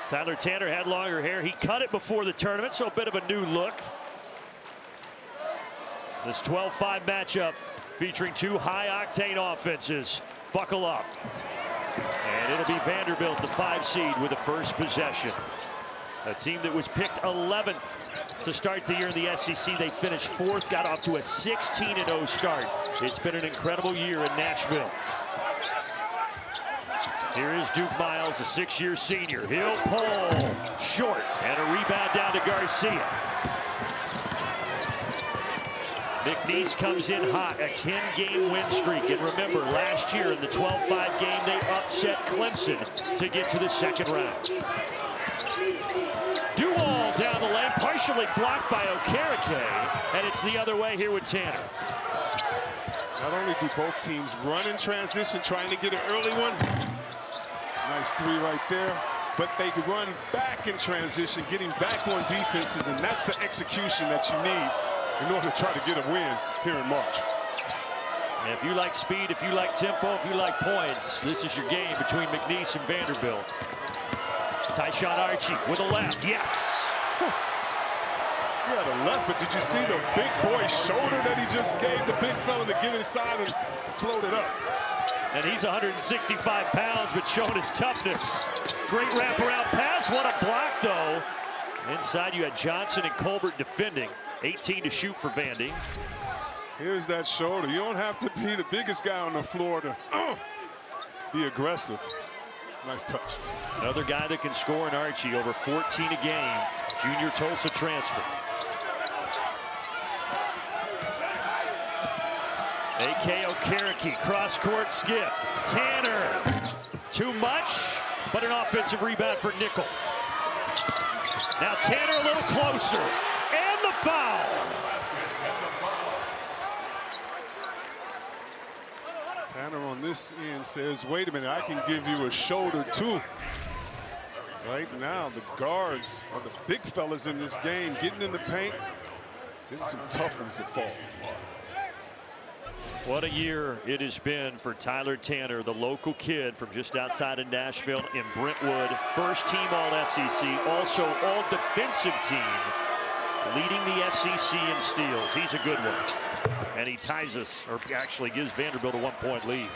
Tyler Tanner had longer hair. He cut it before the tournament, so a bit of a new look. This 12-5 matchup featuring two high-octane offenses. Buckle up. And it'll be Vanderbilt, the 5 seed, with the first possession. A team that was picked 11th to start the year in the SEC. They finished 4th, got off to a 16-0 start. It's been an incredible year in Nashville. Here is Duke Miles, a 6-year senior. He'll pull short, and a rebound down to Garcia. McNeese comes in hot, a 10-game win streak. And remember, last year in the 12-5 game, they upset Clemson to get to the second round. Duval down the lane, partially blocked by Okereke, and it's the other way here with Tanner. Not only do both teams run in transition, trying to get an early one. Nice 3 right there. But they run back in transition, getting back on defenses, and that's the execution that you need in order to try to get a win here in March. And if you like speed, if you like tempo, if you like points, this is your game between McNeese and Vanderbilt. Tyshawn Archie with a left, yes. Yeah, the left, but did you see the big boy shoulder that he just gave the big fella to get inside and float it up? And he's 165 pounds, but showing his toughness. Great wraparound pass, what a block though. Inside you had Johnson and Colbert defending. 18 to shoot for Vandy. Here's that shoulder. You don't have to be the biggest guy on the floor to be aggressive. Nice touch. Another guy that can score in Archie, over 14 a game. Junior Tulsa transfer. A.K. Okereke, cross-court skip. Tanner, too much, but an offensive rebound for Nickel. Now Tanner a little closer, and the foul. Tanner on this end says, wait a minute, I can give you a shoulder too. Right now, the guards are the big fellas in this game, getting in the paint, getting some tough ones to fall. What a year it has been for Tyler Tanner, the local kid from just outside of Nashville in Brentwood. First team All-SEC, also All-Defensive team, leading the SEC in steals. He's a good one. And he ties us, or actually gives Vanderbilt a 1-point lead.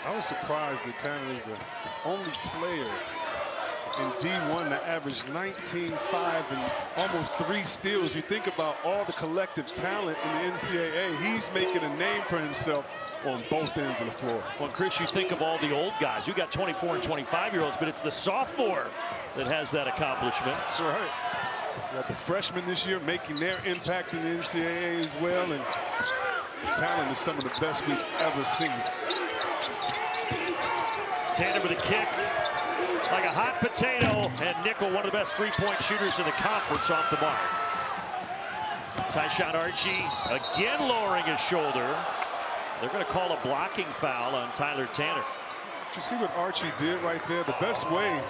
I was surprised that Tanner is the only player in D1 to average 19-5 and almost 3 steals. You think about all the collective talent in the NCAA. He's making a name for himself on both ends of the floor. Well, Chris, you think of all the old guys. We got 24 and 25-year-olds, but it's the sophomore that has that accomplishment. That's right. You got the freshmen this year making their impact in the NCAA as well, and the talent is some of the best we've ever seen. Tanner with a kick, like a hot potato, and Nickel, one of the best 3-point shooters in the conference, off the mark. Tyshawn Archie again lowering his shoulder. They're going to call a blocking foul on Tyler Tanner. Did you see what Archie did right there? The best way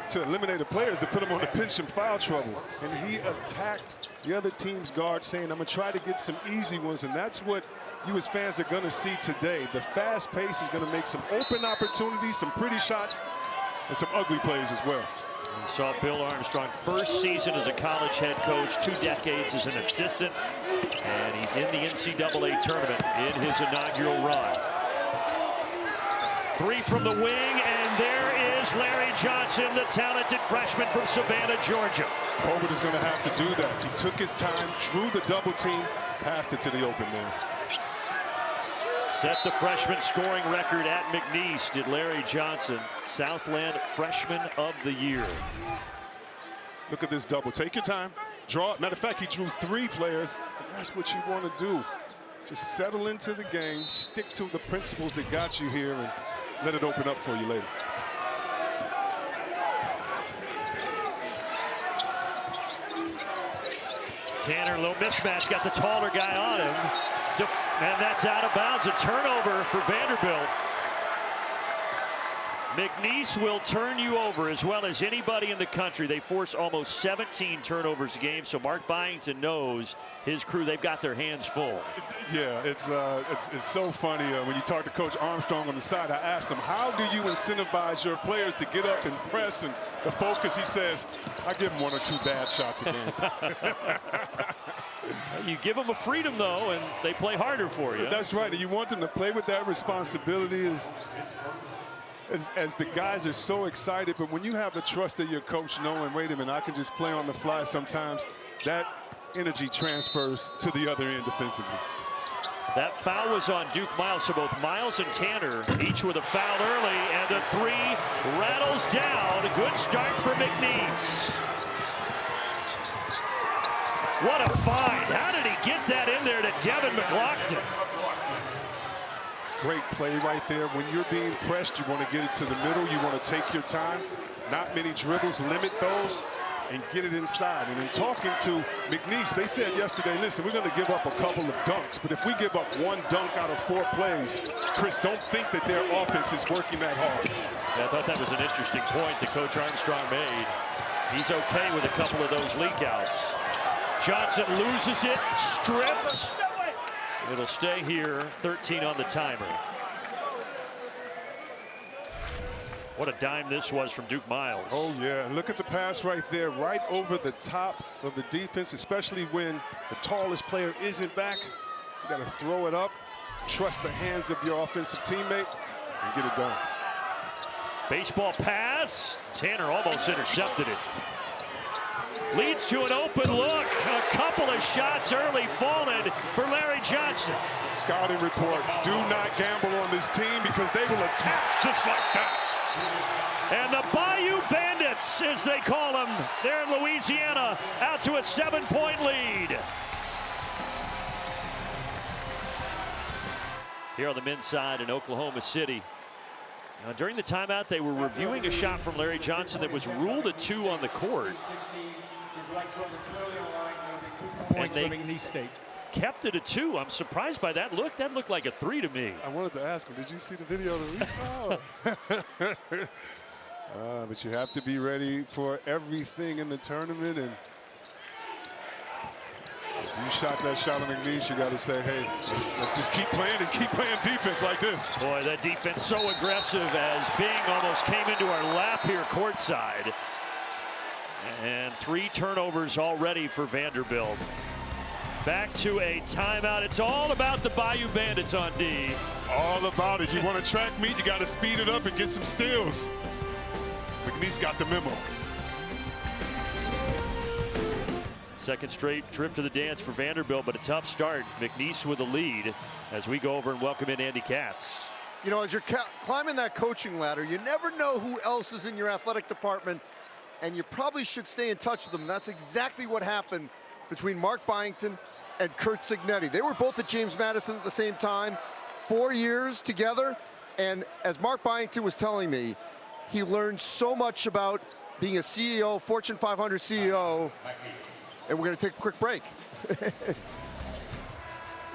to eliminate a player is to put him on the bench in foul trouble. And he attacked the other team's guard, saying, I'm going to try to get some easy ones. And that's what you as fans are going to see today. The fast pace is going to make some open opportunities, some pretty shots, and some ugly plays as well. We saw Bill Armstrong, first season as a college head coach, 2 decades as an assistant, and he's in the NCAA tournament in his inaugural run. 3 from the wing, and there is Larry Johnson, the talented freshman from Savannah, Georgia. Colbert is going to have to do that. He took his time, drew the double team, passed it to the open man. Set the freshman scoring record at McNeese, did Larry Johnson, Southland Freshman of the Year. Look at this double. Take your time. Draw. Matter of fact, he drew 3 players. And that's what you want to do. Just settle into the game, stick to the principles that got you here, and let it open up for you later. Tanner, a little mismatch, got the taller guy on him. And that's out of bounds, a turnover for Vanderbilt. McNeese will turn you over as well as anybody in the country. They force almost 17 turnovers a game, so Mark Byington knows his crew, they've got their hands full. Yeah, it's so funny. When you talk to Coach Armstrong on the side, I asked him, how do you incentivize your players to get up and press and the focus? He says, I give them 1 or 2 bad shots a game. You give them a freedom, though, and they play harder for you. That's right. And you want them to play with that responsibility as the guys are so excited. But when you have the trust of your coach knowing, wait a minute, I can just play on the fly sometimes, that energy transfers to the other end defensively. That foul was on Duke Miles, so both Miles and Tanner each with a foul early, and the 3 rattles down. A good start for McNeese. What a find. How did he get that in there to Devin McLaughlin? Great play right there. When you're being pressed, you want to get it to the middle. You want to take your time. Not many dribbles, limit those, and get it inside. And in talking to McNeese, they said yesterday, listen, we're going to give up a couple of dunks, but if we give up 1 dunk out of 4 plays, Chris, don't think that their offense is working that hard. Yeah, I thought that was an interesting point that Coach Armstrong made. He's okay with a couple of those leakouts. Johnson loses it, stripped. It'll stay here, 13 on the timer. What a dime this was from Duke Miles. Oh, yeah. And look at the pass right there, right over the top of the defense, especially when the tallest player isn't back. You got to throw it up, trust the hands of your offensive teammate, and get it done. Baseball pass. Tanner almost intercepted it. Leads to an open look. A couple of shots early falling for Larry Johnson. Scouting report, do not gamble on this team because they will attack just like that. And the Bayou Bandits, as they call them, there in Louisiana, out to a 7-point lead. Here on the men's side in Oklahoma City. Now, during the timeout, they were reviewing a shot from Larry Johnson that was ruled a 2 on the court. And they kept it a 2. I'm surprised by that look. That looked like a 3 to me. I wanted to ask him, did you see the video of the replay? But you have to be ready for everything in the tournament. And if you shot that shot on McNeese, you got to say, hey, let's just keep playing and keep playing defense like this. Boy, that defense so aggressive as Bing almost came into our lap here courtside. And 3 turnovers already for Vanderbilt. Back to a timeout. It's all about the Bayou Bandits on D. All about it. You want to track meet, you got to speed it up and get some steals. McNeese got the memo. Second straight trip to the dance for Vanderbilt, but a tough start. McNeese with the lead as we go over and welcome in Andy Katz. You know, as you're climbing that coaching ladder, you never know who else is in your athletic department, and you probably should stay in touch with them. That's exactly what happened between Mark Byington and Curt Cignetti. They were both at James Madison at the same time, 4 years together. And as Mark Byington was telling me, he learned so much about being a CEO, Fortune 500 CEO. And we're going to take a quick break.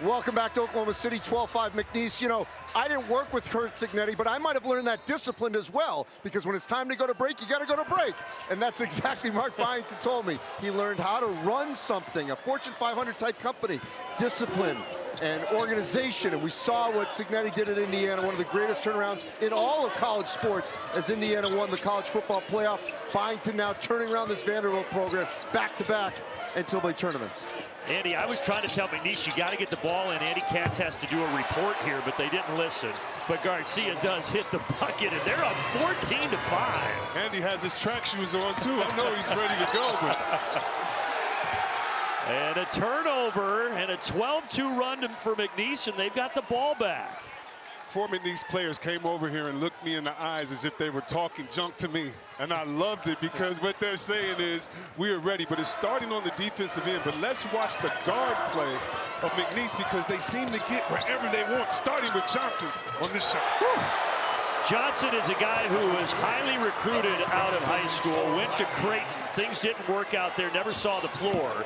Welcome back to Oklahoma City, 12-5 McNeese. You know, I didn't work with Curt Cignetti, but I might have learned that discipline as well, because when it's time to go to break, you got to go to break. And that's exactly Mark Byington told me. He learned how to run something, a Fortune 500 type company, discipline and organization. And we saw what Cignetti did at Indiana, one of the greatest turnarounds in all of college sports, as Indiana won the college football playoff. Byington now turning around this Vanderbilt program back-to-back NCAA tournaments. Andy, I was trying to tell McNeese, you got to get the ball in. Andy Katz has to do a report here, but they didn't listen. But Garcia does hit the bucket, and they're up 14-5. Andy has his track shoes on, too. I know he's ready to go. But and a turnover and a 12-2 run for McNeese, and they've got the ball back. 4 McNeese players came over here and looked me in the eyes as if they were talking junk to me. And I loved it, because what they're saying is, we are ready. But it's starting on the defensive end. But let's watch the guard play of McNeese, because they seem to get wherever they want, starting with Johnson on this shot. Whew. Johnson is a guy who was highly recruited out of high school, went to Creighton. Things didn't work out there, never saw the floor.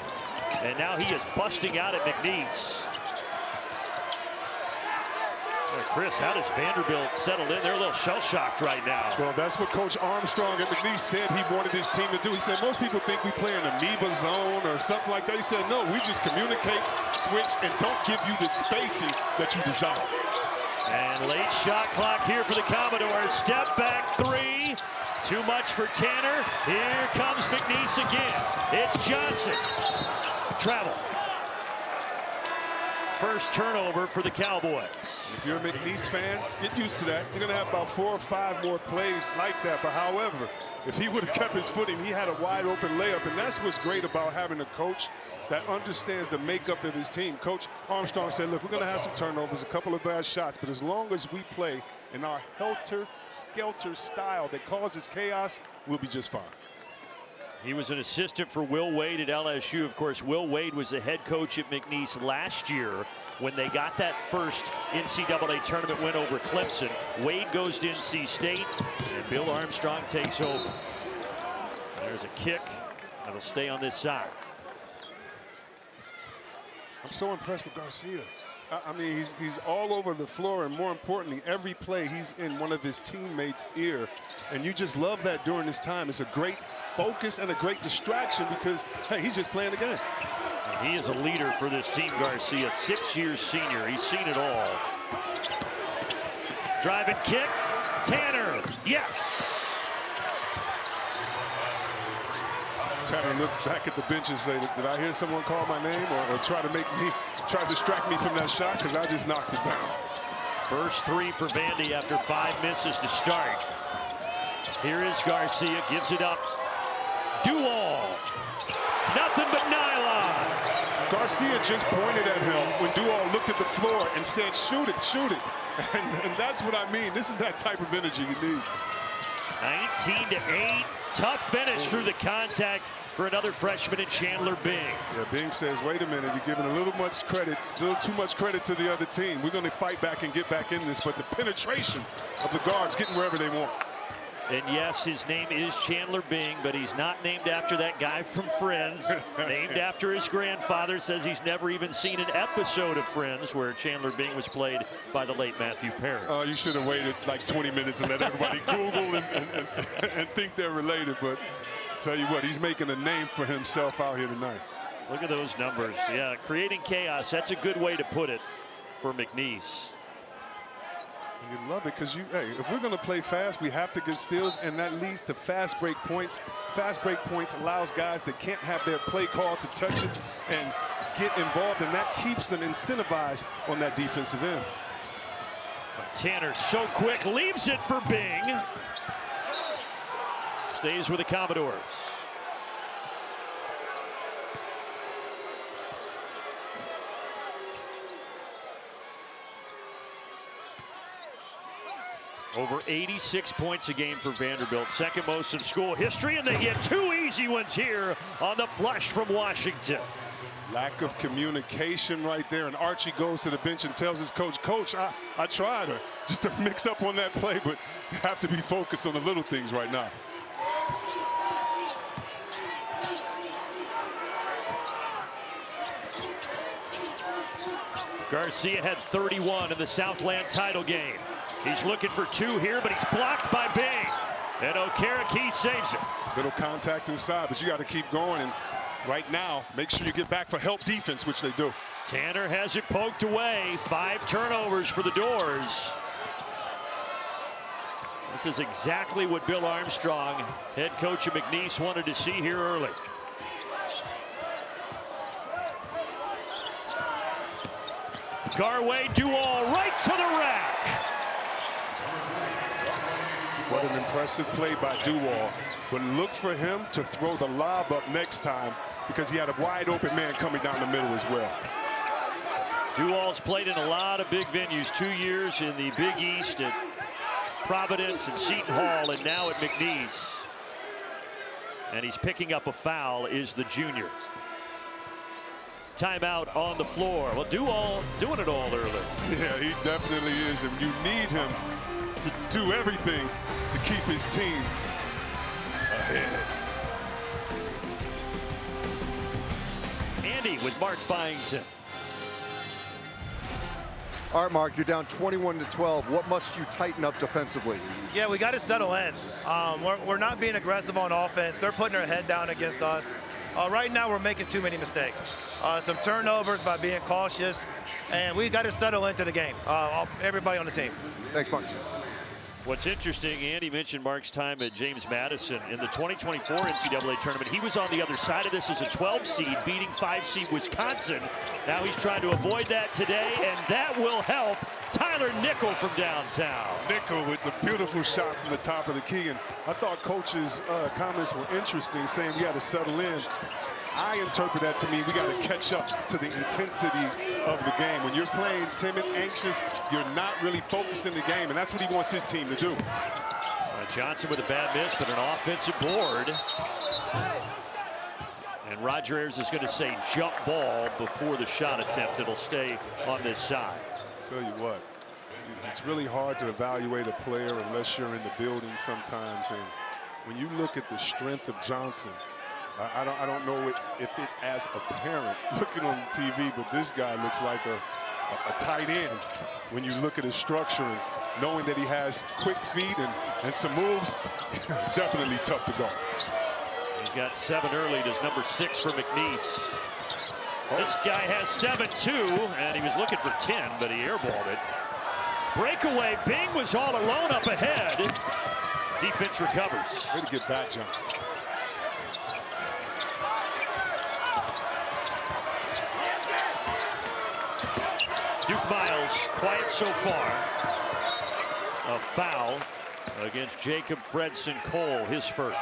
And now he is busting out at McNeese. Chris, how does Vanderbilt settle in? They're a little shell-shocked right now. Well, that's what Coach Armstrong at McNeese said he wanted his team to do. He said most people think we play an amoeba zone or something like that. He said, no, we just communicate, switch, and don't give you the spacing that you desire. And late shot clock here for the Commodores. Step back three. Too much for Tanner. Here comes McNeese again. It's Johnson. Travel. First turnover for the Cowboys. If you're a McNeese fan, get used to that. You're going to have about 4 or 5 more plays like that. But however, if he would have kept his footing, he had a wide open layup. And that's what's great about having a coach that understands the makeup of his team. Coach Armstrong said, look, we're going to have some turnovers, a couple of bad shots, but as long as we play in our helter-skelter style that causes chaos, we'll be just fine. He was an assistant for Will Wade at LSU. Of course, Will Wade was the head coach at McNeese last year when they got that first NCAA tournament win over Clemson. Wade goes to NC State, and Bill Armstrong takes over. There's a kick that'll stay on this side. I'm so impressed with Garcia. I mean, he's all over the floor, and more importantly, every play he's in one of his teammates' ear. And you just love that during this time. It's a great focus and a great distraction because, hey, he's just playing the game. And he is a leader for this team, Garcia, 6-year senior. He's seen it all. Driving kick, Tanner, yes. Tanner looks back at the bench and say, did I hear someone call my name or try to distract me from that shot because I just knocked it down. First three for Vandy after 5 misses to start. Here is Garcia, gives it up. Dual, nothing but nylon. Garcia just pointed at him when Dual looked at the floor and said, shoot it, shoot it. And that's what I mean. This is that type of energy you need. 19-8, tough finish through the contact for another freshman in Chandler Bing. Yeah, Bing says, wait a minute, you're giving a little too much credit to the other team. We're going to fight back and get back in this, but the penetration of the guards getting wherever they want. And yes, his name is Chandler Bing, but he's not named after that guy from Friends. Named after his grandfather. Says he's never even seen an episode of Friends where Chandler Bing was played by the late Matthew Perry. Oh, you should have waited like 20 minutes and let everybody Google and think they're related. But tell you what, he's making a name for himself out here tonight. Look at those numbers. Yeah, creating chaos. That's a good way to put it for McNeese. You love it because hey, if we're going to play fast, we have to get steals, and that leads to fast break points. Fast break points allows guys that can't have their play called to touch it and get involved, and that keeps them incentivized on that defensive end. Tanner so quick, leaves it for Bing. Stays with the Commodores. Over 86 points a game for Vanderbilt, second most in school history, and they get 2 easy ones here on the flush from Washington. Lack of communication right there, and Archie goes to the bench and tells his coach, Coach, I tried just to mix up on that play, but you have to be focused on the little things right now. Garcia had 31 in the Southland title game. He's looking for 2 here, but he's blocked by Bing. And Okereke saves it. Little contact inside, but you got to keep going. And right now, make sure you get back for help defense, which they do. Tanner has it poked away. 5 turnovers for the Doors. This is exactly what Bill Armstrong, head coach of McNeese, wanted to see here early. Garway Dual right to the rack. What an impressive play by Dual. But look for him to throw the lob up next time because he had a wide open man coming down the middle as well. Dual's played in a lot of big venues. 2 years in the Big East at Providence and Seton Hall, and now at McNeese. And he's picking up a foul, is the junior. Timeout on the floor. Well, Dual doing it all early. Yeah, he definitely is, and you need him to do everything to keep his team ahead. Andy with Mark Byington. All right, Mark, you're down 21-12. What must you tighten up defensively? Yeah, we got to settle in. We're not being aggressive on offense. They're putting their head down against us. Right now, we're making too many mistakes. Some turnovers by being cautious, and we got to settle into the game. Everybody on the team. Thanks, Mark. What's interesting, Andy mentioned Mark's time at James Madison. In the 2024 NCAA tournament, he was on the other side of this as a 12 seed, beating 5 seed Wisconsin. Now he's trying to avoid that today, and that will help Tyler Nickel from downtown. Nickel with the beautiful shot from the top of the key. And I thought Coach's comments were interesting, saying we got to settle in. I interpret that to mean we got to catch up to the intensity of the game. When you're playing timid, anxious, you're not really focused in the game, and that's what he wants his team to do. Johnson with a bad miss, but an offensive board. And Roger Ayers is going to say jump ball before the shot attempt. It'll stay on this side. Tell you what, it's really hard to evaluate a player unless you're in the building sometimes. And when you look at the strength of Johnson, I don't know if it as a parent looking on the TV, but this guy looks like a tight end when you look at his structure and knowing that he has quick feet and some moves. Definitely tough to guard. He's got 7 early. It is number 6 for McNeese. This guy has 7 too, and he was looking for 10, but he airballed it. Breakaway. Bing was all alone up ahead. Defense recovers. Way to get back, Johnson. Duke Miles, quiet so far. A foul against Jacob Fredson Cole, his first.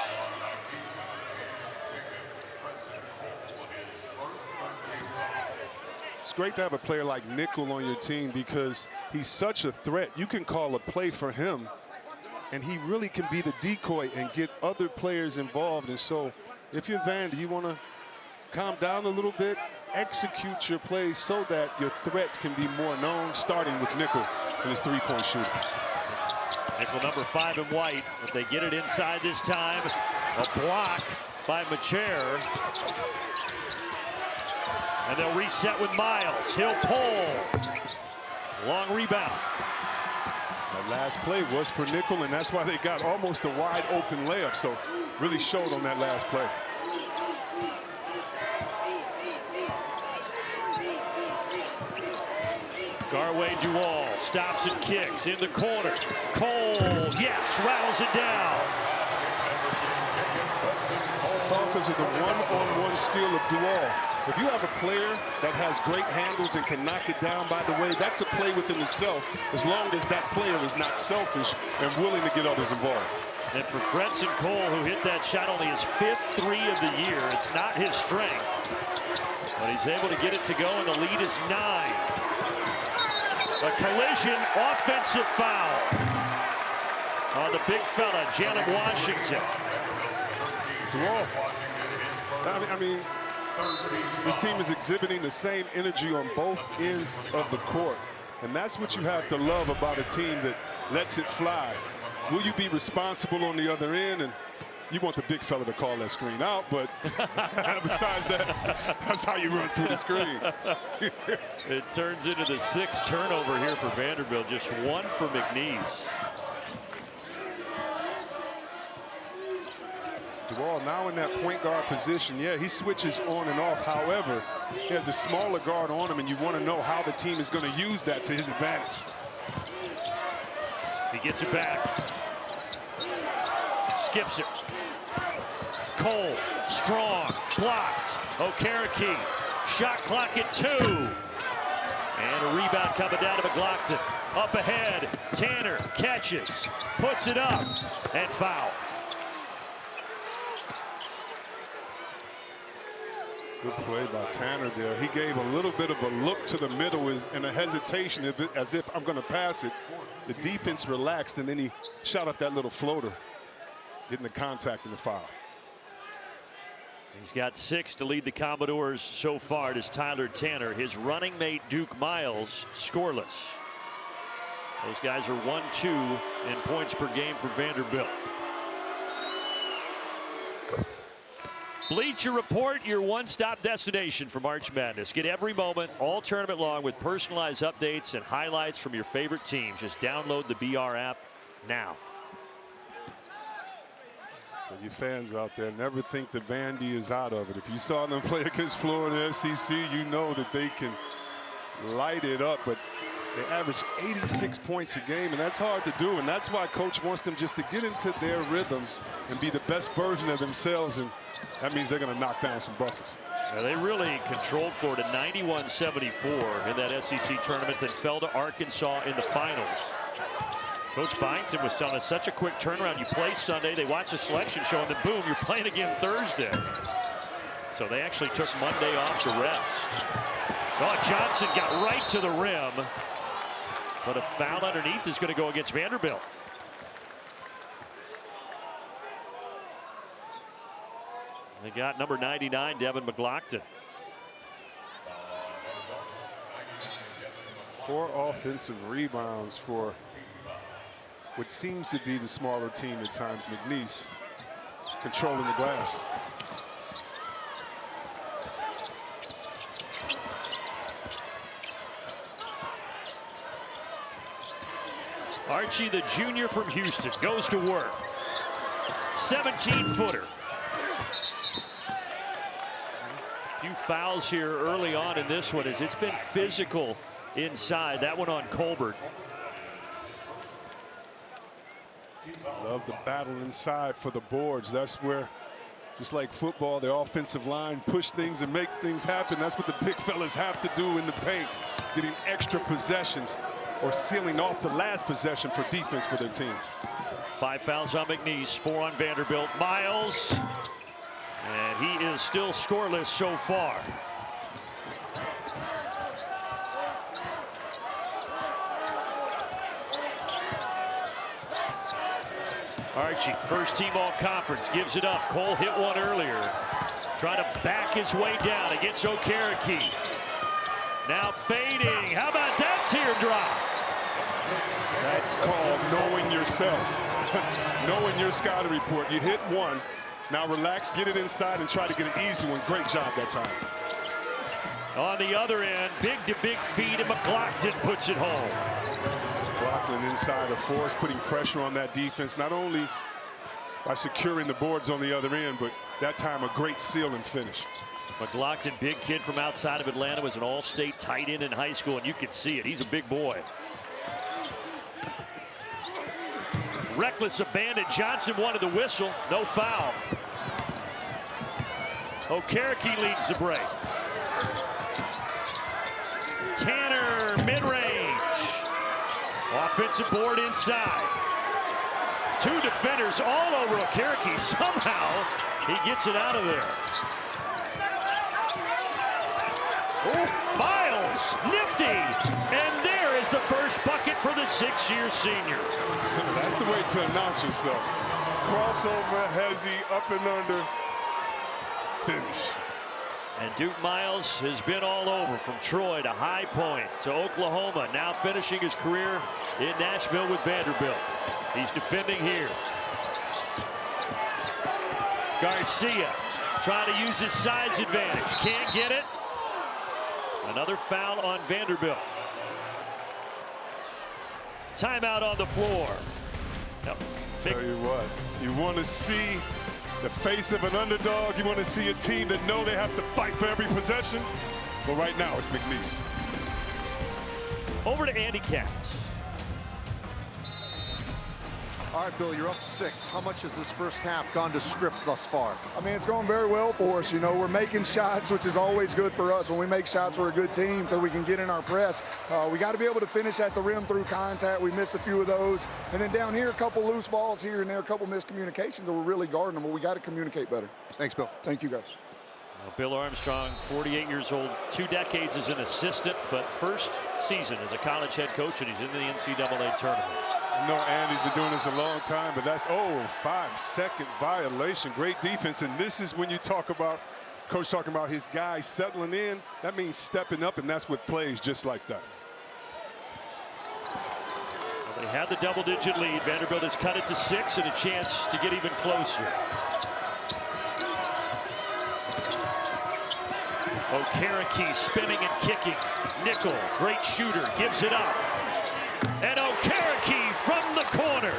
It's great to have a player like Nickel on your team because he's such a threat. You can call a play for him, and he really can be the decoy and get other players involved. And so if you're Vander, you want to calm down a little bit, execute your plays so that your threats can be more known, starting with Nickel in his three-point shooting. Nickel number 5 in white, but they get it inside this time. A block by Macher. And they'll reset with Miles. He'll pull. Long rebound. That last play was for Nickel, and that's why they got almost a wide open layup. So really showed on that last play. Garway Duval stops and kicks in the corner. Cole, yes, rattles it down. It's all because of the one-on-one skill of Duval. If you have a player that has great handles and can knock it down, by the way, that's a play within itself, as long as that player is not selfish and willing to get others involved. And for Fredson Cole, who hit that shot only his 5th 3 of the year, it's not his strength. But he's able to get it to go, and the lead is 9. A collision, offensive foul on the big fella, Jalen Washington. Duval. I mean, this team is exhibiting the same energy on both ends of the court. And that's what you have to love about a team that lets it fly. Will you be responsible on the other end? And you want the big fella to call that screen out, but besides that, that's how you run through the screen. It turns into the 6th turnover here for Vanderbilt, just 1 for McNeese. Duval now in that point guard position. Yeah, he switches on and off. However, he has a smaller guard on him, and you want to know how the team is going to use that to his advantage. He gets it back. Skips it. Cole, strong, blocked. Okereke, shot clock at 2. And a rebound coming down to McLaughlin. Up ahead, Tanner catches, puts it up, and foul. Good play by Tanner there. He gave a little bit of a look to the middle and a hesitation as if I'm going to pass it. The defense relaxed, and then he shot up that little floater, getting the contact in the foul. He's got 6 to lead the Commodores so far. It is Tyler Tanner. His running mate, Duke Miles, scoreless. Those guys are 1-2 in points per game for Vanderbilt. Bleacher Report, your one-stop destination for March Madness. Get every moment all tournament long with personalized updates and highlights from your favorite teams. Just download the BR app now. For you fans out there, never think that Vandy is out of it. If you saw them play against Florida SEC, you know that they can light it up, but they average 86 points a game, and that's hard to do, and that's why Coach wants them just to get into their rhythm and be the best version of themselves, and that means they're going to knock down some buckets. Yeah, they really controlled Florida 91-74 in that SEC tournament, then fell to Arkansas in the finals. Coach Byington was telling us such a quick turnaround. You play Sunday, they watch the selection show, and then boom, you're playing again Thursday. So they actually took Monday off to rest. Oh, Johnson got right to the rim, but a foul underneath is going to go against Vanderbilt. They got number 99, Devin McLaughlin. 4 offensive rebounds for what seems to be the smaller team at times. McNeese controlling the glass. Archie, the junior from Houston, goes to work. 17-footer. A few fouls here early on in this one as it's been physical inside. That one on Colbert. Love the battle inside for the boards. That's where, just like football, the offensive line push things and make things happen. That's what the big fellas have to do in the paint, getting extra possessions or sealing off the last possession for defense for their teams. 5 fouls on McNeese, 4 on Vanderbilt. Miles, and he is still scoreless so far. Archie, first team all conference, gives it up. Cole hit one earlier. Trying to back his way down against Okereke. Now fading. How about that teardrop? That's called knowing yourself. Knowing your scouting report. You hit one. Now relax, get it inside, and try to get an easy one. Great job that time. On the other end, big to big feed, and McLaughlin puts it home. McLaughlin inside of force, putting pressure on that defense, not only by securing the boards on the other end, but that time a great seal and finish. McLaughlin, big kid from outside of Atlanta, was an all-state tight end in high school, and you can see it. He's a big boy. Reckless abandon. Johnson wanted the whistle. No foul. Okereke leads the break. Tanner, mid-range. Offensive board inside. 2 defenders all over Okereke. Somehow he gets it out of there. Oh, Miles, nifty. And there is the first bucket for the 6-year senior. That's the way to announce yourself. Crossover, hezzy, up and under, finish. And Duke Miles has been all over, from Troy to High Point to Oklahoma, now finishing his career in Nashville with Vanderbilt. He's defending here. Garcia trying to use his size advantage. Can't get it. Another foul on Vanderbilt. Timeout on the floor. Tell you what, you want to see the face of an underdog. You want to see a team that know they have to fight for every possession. But right now, it's McNeese. Over to Andy Katz. All right, Bill, you're up 6. How much has this first half gone to script thus far? I mean, it's going very well for us. You know, we're making shots, which is always good for us. When we make shots, we're a good team because we can get in our press. We got to be able to finish at the rim through contact. We missed a few of those. And then down here, a couple loose balls here and there, a couple miscommunications that we're really guarding them, but we got to communicate better. Thanks, Bill. Thank you, guys. Well, Bill Armstrong, 48 years old, 2 decades as an assistant, but first season as a college head coach, and he's in the NCAA tournament. I know Andy's been doing this a long time, but that's 5-second violation. Great defense, and this is when you talk about coach talking about his guys settling in. That means stepping up, and that's what plays just like that. Well, they had the double-digit lead. Vanderbilt has cut it to 6 and a chance to get even closer. Okereke spinning and kicking. Nickel, great shooter, gives it up. And Okereke from the corner.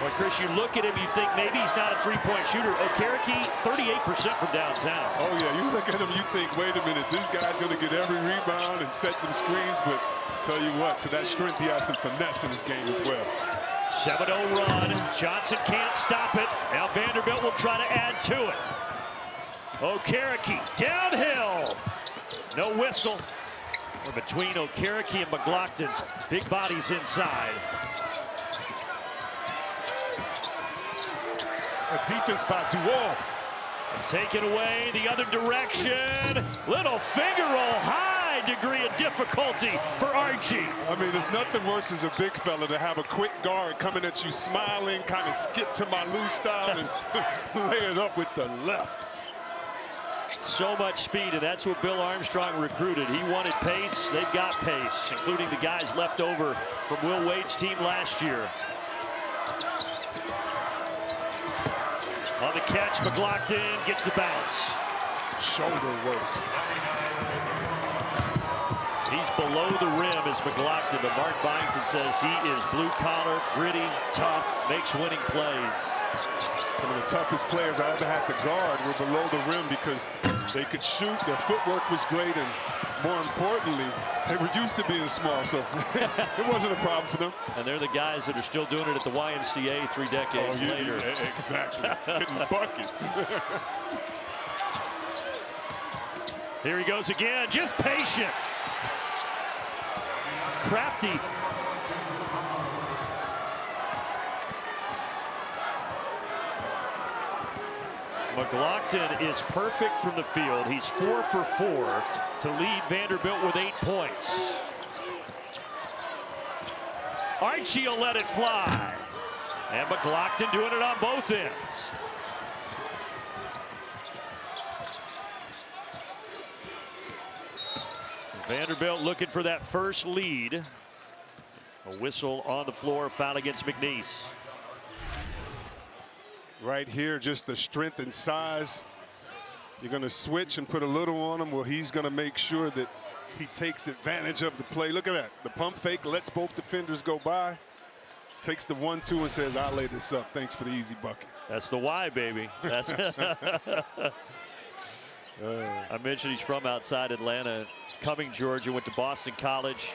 Well, Chris, you look at him, you think maybe he's not a three-point shooter. Okereke, 38% from downtown. Oh, yeah, you look at him, you think, wait a minute, this guy's going to get every rebound and set some screens, but tell you what, to that strength, he has some finesse in his game as well. 7-0 run. Johnson can't stop it. Now Vanderbilt will try to add to it. Okereke downhill. No whistle. We're between Okereke and McLaughlin. Big bodies inside. A defense by Duval. Taken away the other direction. Little finger roll. High degree of difficulty for Archie. I mean, there's nothing worse as a big fella to have a quick guard coming at you smiling, kind of skip to my loose style and lay it up with the left. So much speed, and that's what Bill Armstrong recruited. He wanted pace. They've got pace, including the guys left over from Will Wade's team last year. On the catch, McLaughlin gets the bounce. Shoulder work. He's below the rim as McLaughlin, but Mark Byington says he is blue-collar, gritty, tough, makes winning plays. Some of the toughest players I ever had to guard were below the rim because they could shoot, their footwork was great, and more importantly, they were used to being small, so it wasn't a problem for them. And they're the guys that are still doing it at the YMCA 3 decades later. Exactly, hitting buckets. Here he goes again, just patient. Crafty. McLaughlin is perfect from the field. He's 4 for 4 to lead Vanderbilt with 8 points. Archie will let it fly. And McLaughlin doing it on both ends. Vanderbilt looking for that first lead. A whistle on the floor, foul against McNeese. Right here, just the strength and size. You're going to switch and put a little on him. Well, he's going to make sure that he takes advantage of the play. Look at that. The pump fake lets both defenders go by. Takes the 1-2 and says, I'll lay this up. Thanks for the easy bucket. That's the why, baby. That's I mentioned he's from outside Atlanta. Cumming, Georgia, went to Boston College.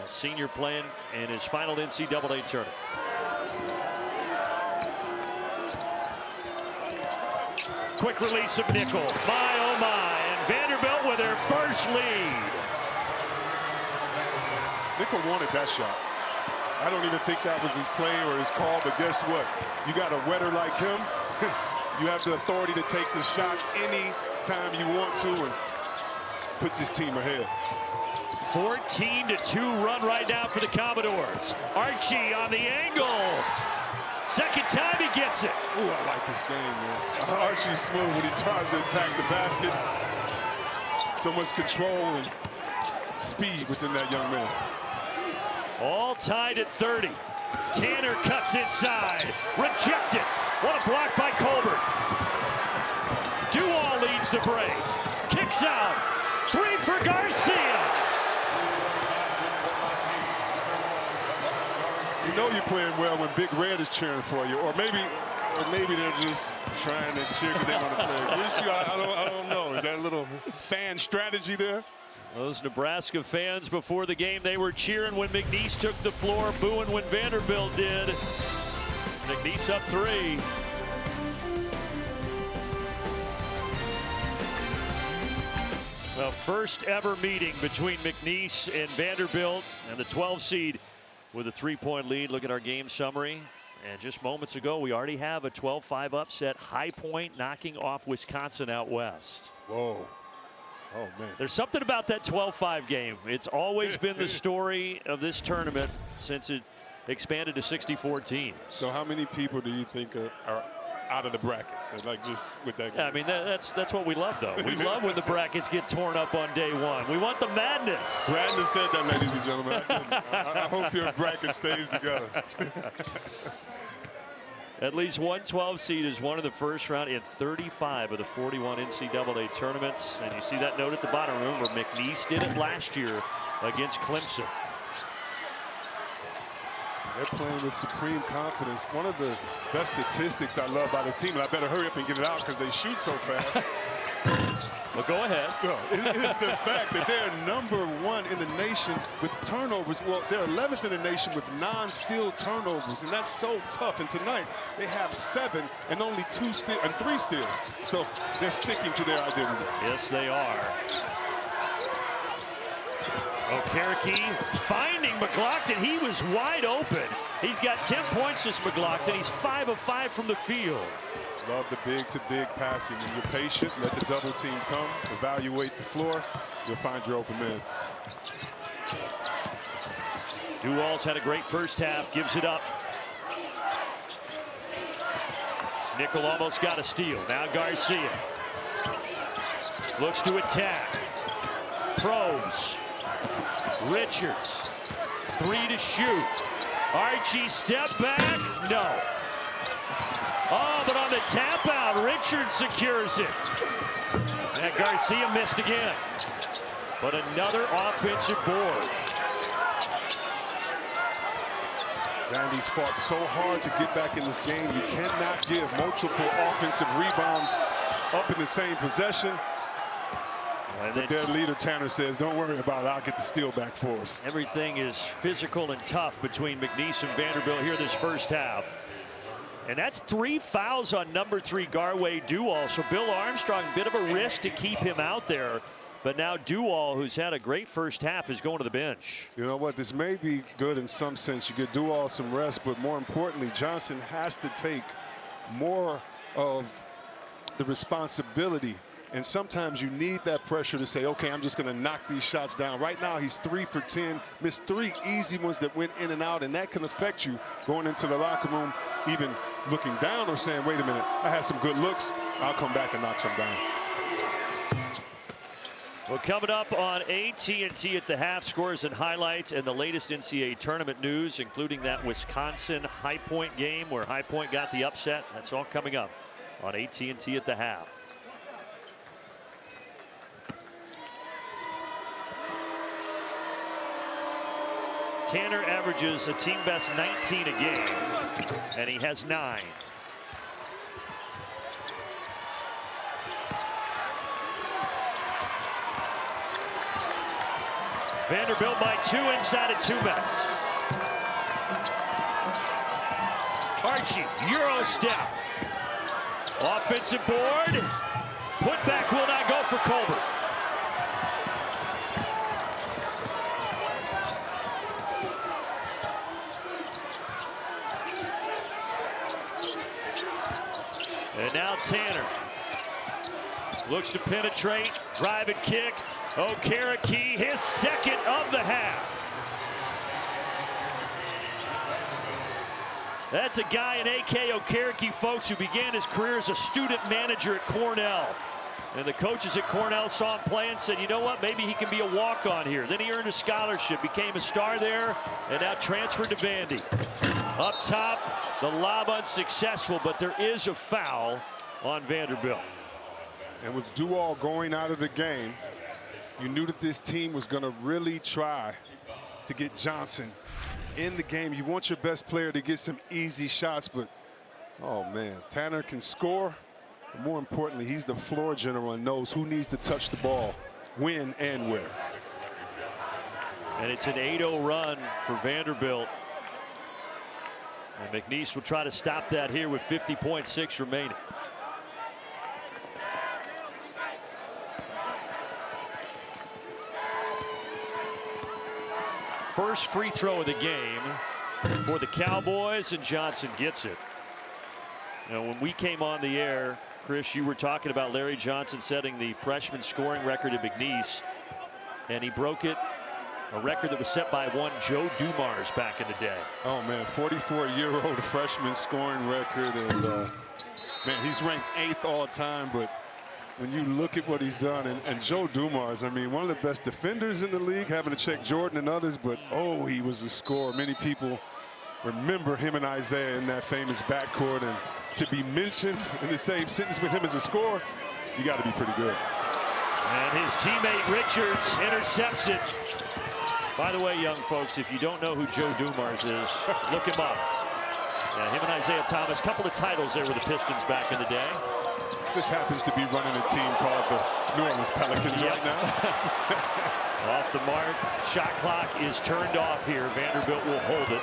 Senior playing in his final NCAA tournament. Quick release of Nickel. My, oh my. And Vanderbilt with their first lead. Nickel wanted that shot. I don't even think that was his play or his call, but guess what? You got a wetter like him. You have the authority to take the shot any time you want to, and puts his team ahead. 14-2 run right now for the Commodores. Archie on the angle. Second time he gets it. Ooh, I like this game, man. Archie's smooth when he tries to attack the basket. So much control and speed within that young man. All tied at 30. Tanner cuts inside. Rejected. What a block by Colbert. Duval leads the break. Kicks out. 3 for Garcia. You know you're playing well when Big Red is cheering for you, or maybe they're just trying to cheer because they want to play against you. I don't know. Is that a little fan strategy there? Those Nebraska fans before the game, they were cheering when McNeese took the floor, booing when Vanderbilt did. McNeese up 3. Well, first ever meeting between McNeese and Vanderbilt, and the 12 seed with a 3-point lead. Look at our game summary. And just moments ago, we already have a 12-5 upset. High Point knocking off Wisconsin out west. Whoa. Oh, man. There's something about that 12-5 game. It's always been the story of this tournament since it expanded to 64 teams. So how many people do you think are out of the bracket? Like just with that game? Yeah, I mean, that's what we love, though. We love when the brackets get torn up on day one. We want the madness. Brandon said that, ladies and gentlemen. I hope your bracket stays together. At least one 12 seed is won in the first round in 35 of the 41 NCAA tournaments. And you see that note at the bottom. Remember, McNeese did it last year against Clemson. They're playing with supreme confidence. One of the best statistics I love about this team, and I better hurry up and get it out because they shoot so fast. Well, go ahead. No, it's the fact that they're #1 in the nation with turnovers. Well, they're 11th in the nation with non-steal turnovers, and that's so tough. And tonight they have 7 and only 3 steals. So they're sticking to their identity. Yes, they are. Okereke finding McLaughlin. He was wide open. He's got 10 points this McLaughlin. He's 5 of 5 from the field. Love the big-to-big passing. When you're patient, let the double team come, evaluate the floor, you'll find your open man. Duval's had a great first half, gives it up. Nickel almost got a steal. Now Garcia looks to attack. Probes. Richards. 3 to shoot. Archie step back. No. Oh, but on the tap out, Richards secures it. And Garcia missed again. But another offensive board. Vandy's fought so hard to get back in this game. You cannot give multiple offensive rebounds up in the same possession. But their leader, Tanner, says, don't worry about it. I'll get the steal back for us. Everything is physical and tough between McNeese and Vanderbilt here this first half. And that's 3 fouls on #3 Garway Duval. So Bill Armstrong, bit of a risk to keep him out there. But now Duval, who's had a great first half, is going to the bench. You know what? This may be good in some sense. You get Duval some rest, but more importantly, Johnson has to take more of the responsibility. And sometimes you need that pressure to say, okay, I'm just going to knock these shots down. Right now, he's 3 for 10, missed 3 easy ones that went in and out, and that can affect you going into the locker room, even looking down or saying, wait a minute, I had some good looks. I'll come back and knock some down. Well, coming up on AT&T at the half, scores and highlights and the latest NCAA tournament news, including that Wisconsin High Point game where High Point got the upset. That's all coming up on AT&T at the half. Tanner averages a team best 19 a game, and he has 9. Vanderbilt by 2 inside of 2 minutes. Archie, Euro step. Offensive board. Putback will not go for Colbert. And now Tanner looks to penetrate, drive and kick. Okereke, his second of the half. That's a guy in A.K. Okereke, folks, who began his career as a student manager at Cornell. And the coaches at Cornell saw him play and said, you know what, maybe he can be a walk-on here. Then he earned a scholarship, became a star there, and now transferred to Vandy. Up top, the lob unsuccessful, but there is a foul on Vanderbilt. And with Duval going out of the game, you knew that this team was going to really try to get Johnson in the game. You want your best player to get some easy shots, but, oh, man, Tanner can score. But more importantly, he's the floor general and knows who needs to touch the ball, when and where. And it's an 8-0 run for Vanderbilt. And McNeese will try to stop that here with 50.6 remaining. First free throw of the game for the Cowboys, and Johnson gets it. Now, when we came on the air, Chris, you were talking about Larry Johnson setting the freshman scoring record at McNeese, and he broke it, a record that was set by one Joe Dumars back in the day. Oh, man, 44-year-old freshman scoring record, and man, he's ranked 8th all time, but when you look at what he's done, and Joe Dumars, I mean, one of the best defenders in the league, having to check Jordan and others, but oh, he was a scorer. Many people remember him and Isaiah in that famous backcourt, and to be mentioned in the same sentence with him as a scorer, you got to be pretty good. And his teammate Richards intercepts it. By the way, young folks, if you don't know who Joe Dumars is, look him up. Yeah, him and Isaiah Thomas, couple of titles there with the Pistons back in the day. This happens to be running a team called the New Orleans Pelicans right now. Off the mark. Shot clock is turned off here. Vanderbilt will hold it.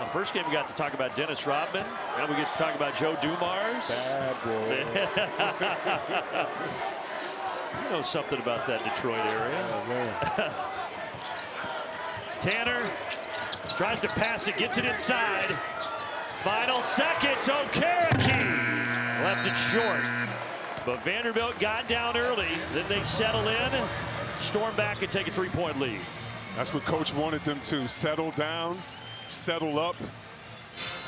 The first game we got to talk about Dennis Rodman. Now we get to talk about Joe Dumars. Bad boy. You know something about that Detroit area. Oh, man. Tanner tries to pass it, gets it inside. Final seconds, Okereke left it short. But Vanderbilt got down early, then they settle in, storm back and take a 3-point lead. That's what Coach wanted them to. Settle down, settle up,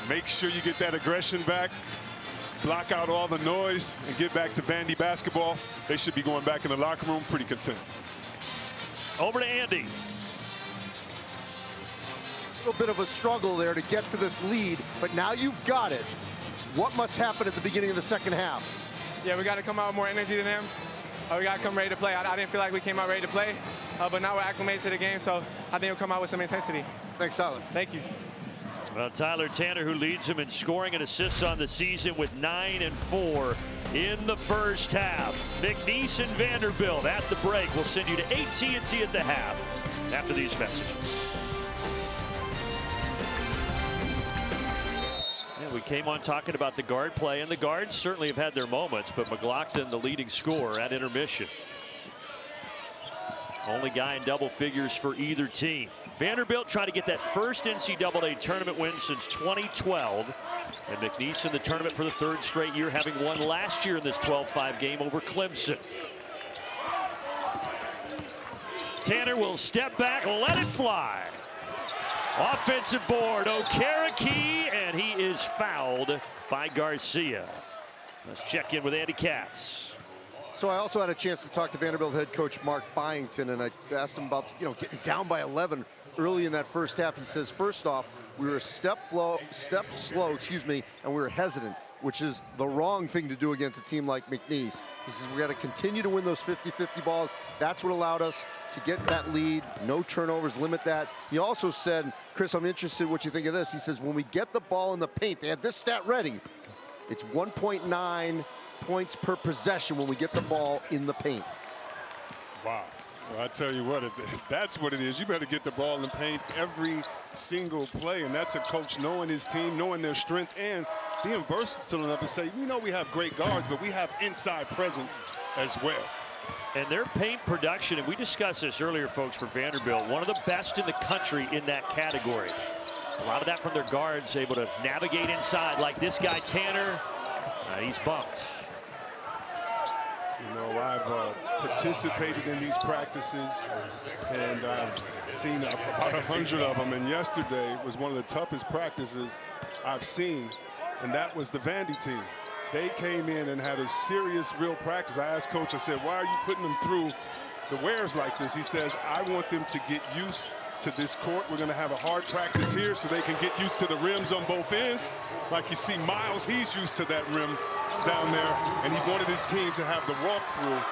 make sure you get that aggression back, block out all the noise, and get back to Vandy basketball. They should be going back in the locker room pretty content. Over to Andy. A little bit of a struggle there to get to this lead, but now you've got it. What must happen at the beginning of the second half? Yeah, we got to come out with more energy than them. We got to come ready to play. I didn't feel like we came out ready to play, but now we're acclimated to the game, so I think we'll come out with some intensity. Thanks, Tyler. Thank you. Well, Tyler Tanner, who leads him in scoring and assists on the season with 9 and 4 in the first half. McNeese and Vanderbilt at the break. We'll send you to AT&T at the half after these messages. We came on talking about the guard play, and the guards certainly have had their moments, but McLaughlin, the leading scorer at intermission. Only guy in double figures for either team. Vanderbilt trying to get that first NCAA tournament win since 2012. And McNeese in the tournament for the 3rd straight year, having won last year in this 12-5 game over Clemson. Tanner will step back, let it fly. Offensive board, Okereke, and he is fouled by Garcia. Let's check in with Andy Katz. So I also had a chance to talk to Vanderbilt head coach Mark Byington, and I asked him about, getting down by 11 early in that first half. He says, first off, we were a step slow, and we were hesitant, which is the wrong thing to do against a team like McNeese. He says we got to continue to win those 50-50 balls. That's what allowed us to get that lead. No turnovers, limit that. He also said, Chris, I'm interested in what you think of this. He says when we get the ball in the paint, they had this stat ready. It's 1.9 points per possession when we get the ball in the paint. Wow. Well, I tell you what, if that's what it is, you better get the ball in the paint every single play. And that's a coach knowing his team, knowing their strength, and being versatile enough to say, we know we have great guards, but we have inside presence as well. And their paint production, and we discussed this earlier, folks, for Vanderbilt, one of the best in the country in that category. A lot of that from their guards, able to navigate inside like this guy, Tanner. He's bumped. You know, I've participated in these practices, and I've seen about 100 of them. And yesterday was one of the toughest practices I've seen, and that was the Vandy team. They came in and had a serious, real practice. I asked Coach, I said, why are you putting them through the wears like this? He says, I want them to get used to this court. We're going to have a hard practice here so they can get used to the rims on both ends. Like you see Miles, he's used to that rim down there, and he wanted his team to have the walkthrough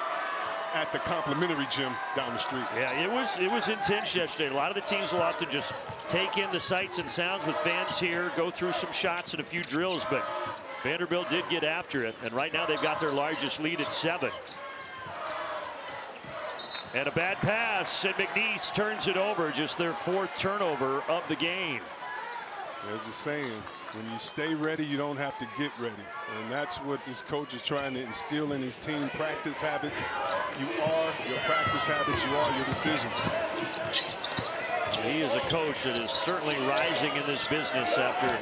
at the complimentary gym down the street. Yeah, it was intense yesterday. A lot of the teams will have to just take in the sights and sounds with fans here, go through some shots and a few drills, but Vanderbilt did get after it, and right now they've got their largest lead at 7. And a bad pass, and McNeese turns it over, just their 4th turnover of the game. There's a saying, when you stay ready, you don't have to get ready. And that's what this coach is trying to instill in his team. Practice habits. You are your practice habits. You are your decisions. He is a coach that is certainly rising in this business after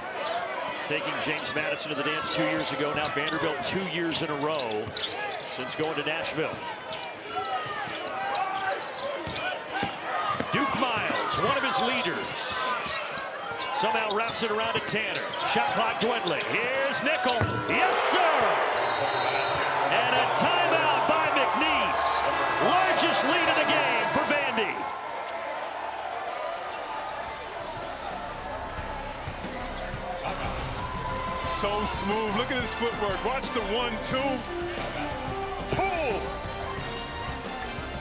taking James Madison to the dance 2 years ago. Now Vanderbilt 2 years in a row since going to Nashville. Duke Miles, one of his leaders, somehow wraps it around to Tanner. Shot clock dwindling. Here's Nickel. Yes, sir. And a timeout by McNeese. Largest lead of the game for Vandy. so smooth. Look at his footwork. Watch the 1-2. Pull.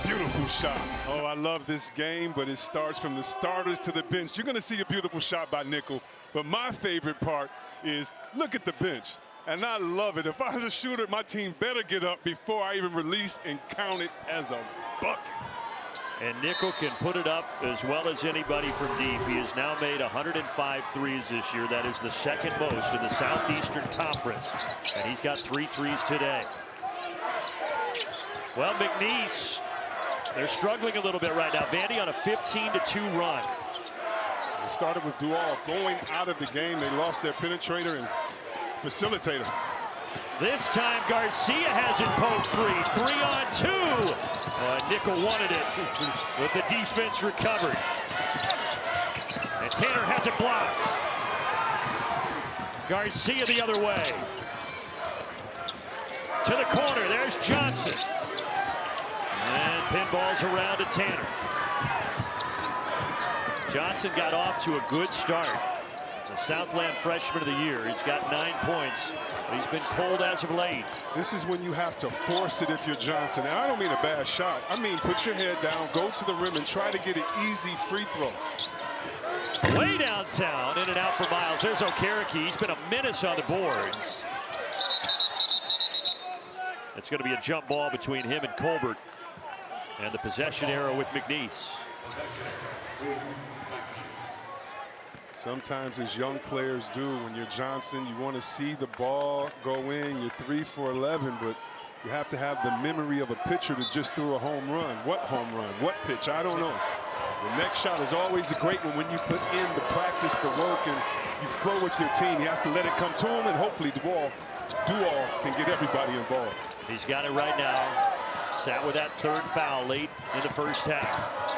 Beautiful shot. Oh, I love this game, but it starts from the starters to the bench. You're going to see a beautiful shot by Nickel. But my favorite part is look at the bench. And I love it. If I was a shooter, my team better get up before I even release and count it as a bucket. And Nickel can put it up as well as anybody from deep. He has now made 105 threes this year. That is the second most in the Southeastern Conference. And he's got 3 threes today. Well, McNeese, they're struggling a little bit right now. Vandy on a 15-2 run. They started with Dual going out of the game. They lost their penetrator and facilitator. This time Garcia has it poked free. 3-on-2. Nickel wanted it, but the defense recovered. And Tanner has it blocked. Garcia the other way. To the corner, there's Johnson. And pinballs around to Tanner. Johnson got off to a good start. The Southland Freshman of the Year. He's got 9 points. He's been cold as of late. This is when you have to force it if you're Johnson. And I don't mean a bad shot. I mean put your head down, go to the rim, and try to get an easy free throw. Way downtown, in and out for Miles. There's Okereke. He's been a menace on the boards. It's going to be a jump ball between him and Colbert. And the possession arrow with McNeese. Sometimes, as young players do, when you're Johnson, you want to see the ball go in. You're 3 for 11, but you have to have the memory of a pitcher that just threw a home run. What home run? What pitch? I don't know. The next shot is always a great one when you put in the practice, the work, and you flow with your team. He has to let it come to him, and hopefully Dual can get everybody involved. He's got it right now. Sat with that 3rd foul late in the first half.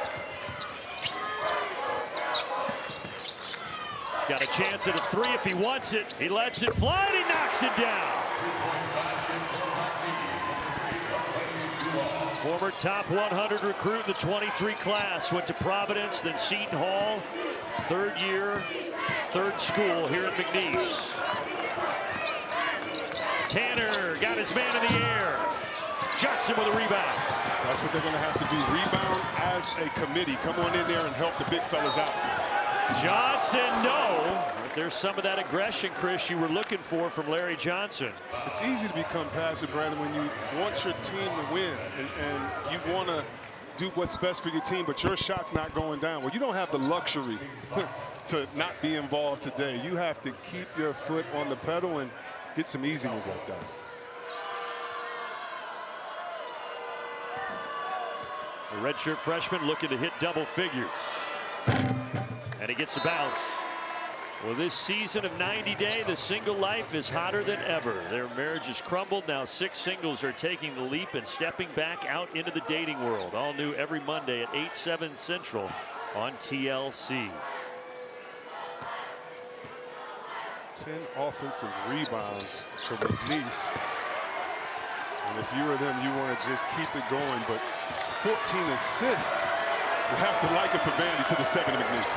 Got a chance at a 3 if he wants it. He lets it fly and he knocks it down. Former top 100 recruit in the 23 class. Went to Providence, then Seton Hall. 3rd year, 3rd school here at McNeese. Tanner got his man in the air. Johnson with a rebound. That's what they're going to have to do. Rebound as a committee. Come on in there and help the big fellas out. Johnson, no. But there's some of that aggression, Chris, you were looking for from Larry Johnson. It's easy to become passive, Brandon, when you want your team to win and you want to do what's best for your team, but your shot's not going down. Well, you don't have the luxury to not be involved today. You have to keep your foot on the pedal and get some easy ones like that. The redshirt freshman looking to hit double figures. And he gets a bounce. Well, this season of 90-day, the single life is hotter than ever. Their marriage has crumbled. Now 6 singles are taking the leap and stepping back out into the dating world. All new every Monday at 8/7 Central on TLC. 10 offensive rebounds for McNeese. And if you were them, you want to just keep it going. But 14 assists. You have to like it for Vandy to the 7 of McNeese.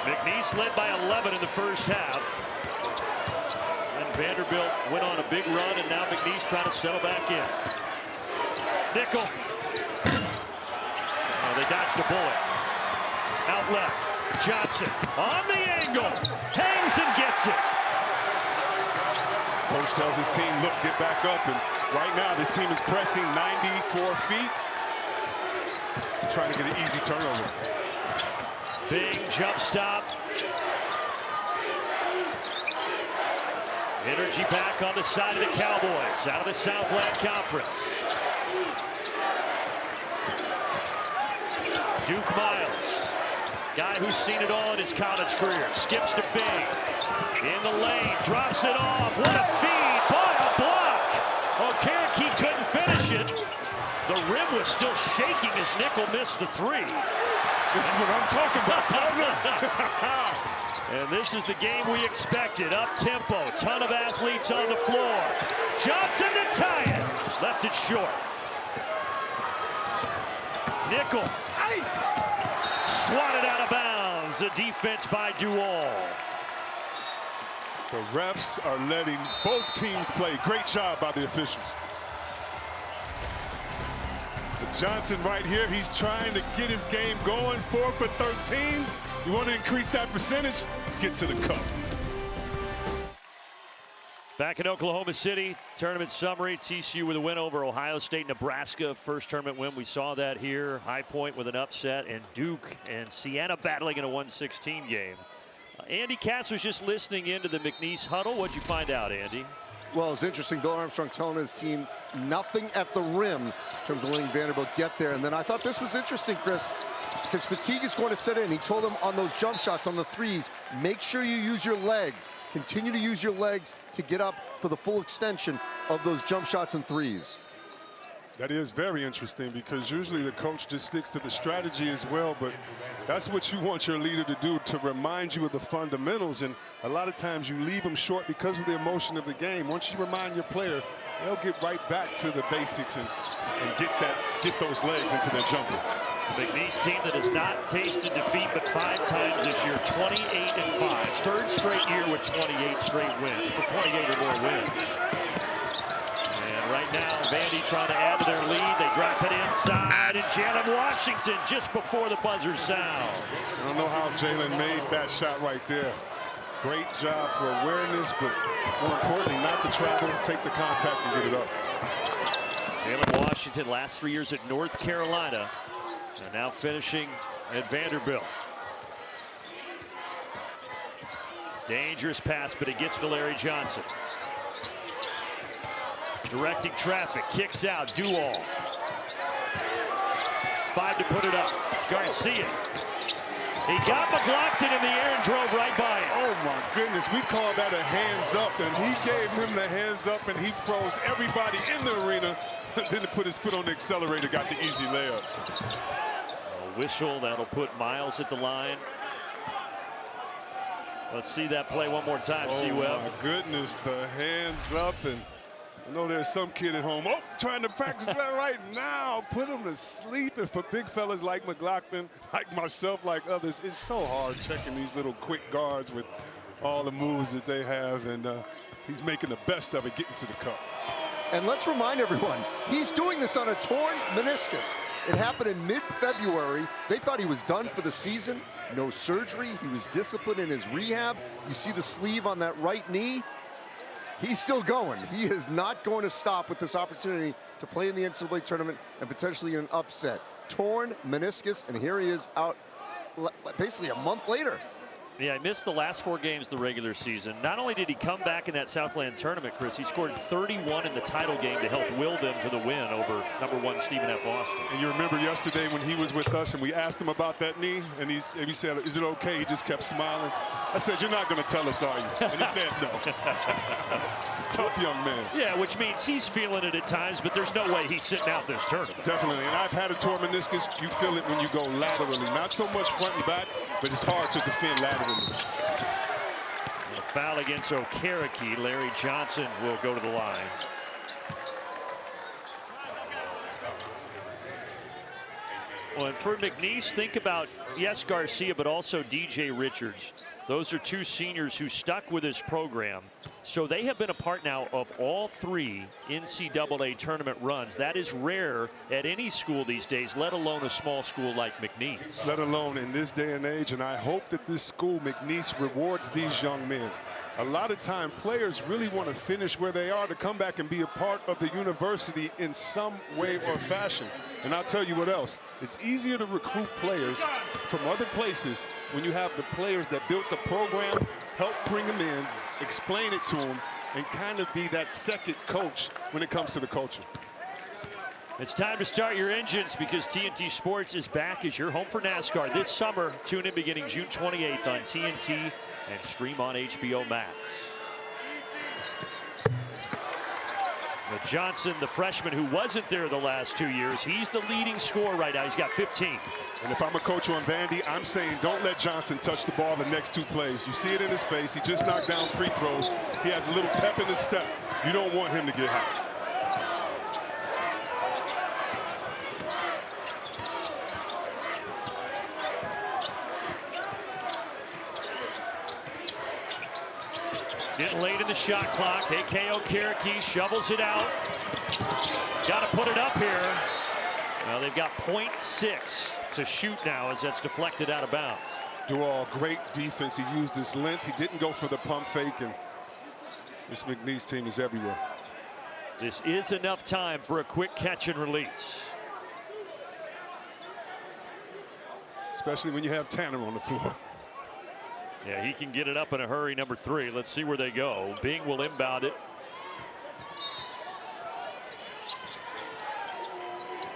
McNeese led by 11 in the first half. And Vanderbilt went on a big run, and now McNeese trying to settle back in. Nickel. Oh, they dodged a bullet. Out left. Johnson on the angle. Hangs and gets it. Coach tells his team, look, get back up. And right now, this team is pressing 94 feet. Trying to get an easy turnover. Big jump stop. Energy back on the side of the Cowboys out of the Southland Conference. Duke Miles, guy who's seen it all in his college career, skips to Bing. In the lane, drops it off. What a feed. Boy, a block. Okereke couldn't finish it. The rim was still shaking as Nickel missed the 3. This is what I'm talking about. And this is the game we expected. Up tempo, ton of athletes on the floor. Johnson to tie it. Left it short. Nickel. Swatted out of bounds. A defense by Dual. The refs are letting both teams play. Great job by the officials. But Johnson right here, he's trying to get his game going. 4 for 13. You want to increase that percentage? Get to the cup. Back in Oklahoma City, tournament summary. TCU with a win over Ohio State, Nebraska. First tournament win. We saw that here. High Point with an upset, and Duke and Siena battling in a 116 game. Andy Katz was just listening into the McNeese huddle. What'd you find out, Andy? Well, it's interesting. Bill Armstrong telling his team nothing at the rim in terms of letting Vanderbilt get there. And then I thought this was interesting, Chris, because fatigue is going to set in. He told them on those jump shots, on the threes, make sure you use your legs. Continue to use your legs to get up for the full extension of those jump shots and threes. That is very interesting, because usually the coach just sticks to the strategy as well, but that's what you want your leader to do, to remind you of the fundamentals. And a lot of times you leave them short because of the emotion of the game. Once you remind your player, they'll get right back to the basics and get those legs into their jumper. The McNeese team that has not tasted defeat but 5 times this year, 28-5. Third straight year with 28 straight wins, for 28 or more wins. And right now, Vandy trying to add to their lead. They drop it inside, and Jalen Washington just before the buzzer sounds. I don't know how Jalen made that shot right there. Great job for awareness, but more importantly, not to travel, take the contact and get it up. Jalen Washington, last 3 years at North Carolina, and now finishing at Vanderbilt. Dangerous pass, but it gets to Larry Johnson. Directing traffic, kicks out, Duall. 5 to put it up. Garcia. He got McLaughlin in the air and drove right by it. Oh my goodness, we call that a hands up, and he gave him the hands up, and he froze everybody in the arena. Then to put his foot on the accelerator, got the easy layup. A whistle, that'll put Miles at the line. Let's see that play one more time, Oh my goodness, the hands up, and I know there's some kid at home, trying to practice that right now. Put him to sleep. And for big fellas like McLaughlin, like myself, like others, it's so hard checking these little quick guards with all the moves that they have. And he's making the best of it, getting to the cup. And let's remind everyone, he's doing this on a torn meniscus. It happened in mid-February. They thought he was done for the season. No surgery. He was disciplined in his rehab. You see the sleeve on that right knee. He's still going. He is not going to stop with this opportunity to play in the NCAA tournament and potentially in an upset. Torn meniscus, and here he is out basically a month later. Yeah, he missed the last 4 games of the regular season. Not only did he come back in that Southland tournament, Chris, he scored 31 in the title game to help will them to the win over #1 Stephen F. Austin. And you remember yesterday when he was with us and we asked him about that knee, and he said, is it okay? He just kept smiling. I said, you're not going to tell us, are you? And he said, no. Tough young man. Yeah, which means he's feeling it at times, but there's no way he's sitting out this tournament. Definitely, and I've had a torn meniscus. You feel it when you go laterally. Not so much front and back, but it's hard to defend laterally. A foul against Okereke. Larry Johnson will go to the line. Well, and for McNeese, think about, yes, Garcia, but also DJ Richards. Those are 2 seniors who stuck with this program. So they have been a part now of all 3 NCAA tournament runs. That is rare at any school these days, let alone a small school like McNeese. Let alone in this day and age, and I hope that this school, McNeese, rewards these young men. A lot of time, players really want to finish where they are to come back and be a part of the university in some way or fashion. And I'll tell you what else. It's easier to recruit players from other places when you have the players that built the program, help bring them in, explain it to them, and kind of be that second coach when it comes to the culture. It's time to start your engines because TNT Sports is back as your home for NASCAR this summer. Tune in beginning June 28th on TNT and stream on HBO Max. But Johnson, the freshman who wasn't there the last 2 years, he's the leading scorer right now. He's got 15. And if I'm a coach on Vandy, I'm saying don't let Johnson touch the ball the next 2 plays. You see it in his face. He just knocked down free throws. He has a little pep in his step. You don't want him to get hot. Getting late in the shot clock. AKO Cherokee shovels it out. Got to put it up here. Well, they've got .6 to shoot now as that's deflected out of bounds. Dual, great defense. He used his length. He didn't go for the pump fake, and this McNeese team is everywhere. This is enough time for a quick catch and release. Especially when you have Tanner on the floor. Yeah, he can get it up in a hurry, number 3. Let's see where they go. Bing will inbound it.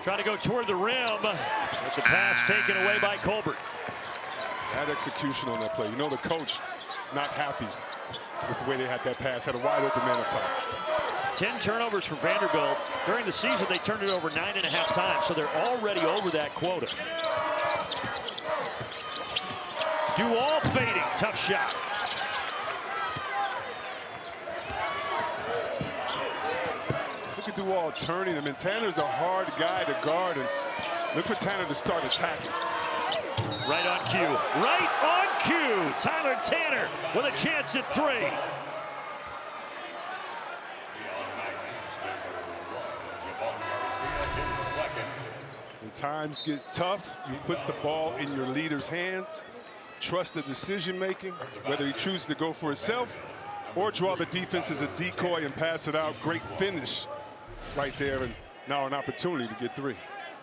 Trying to go toward the rim. That's a pass taken away by Colbert. That execution on that play. You know the coach is not happy with the way they had that pass. Had a wide open man up top. 10 turnovers for Vanderbilt. During the season, they turned it over 9.5 times, so they're already over that quota. Dual fading, tough shot. Look at Dual turning him, and Tanner's a hard guy to guard, and look for Tanner to start attacking. Right on cue. Right on cue. Tyler Tanner with a chance at 3. When times get tough, you put the ball in your leader's hands. Trust the decision making, whether he chooses to go for himself or draw the defense as a decoy and pass it out. Great finish right there, and now an opportunity to get 3.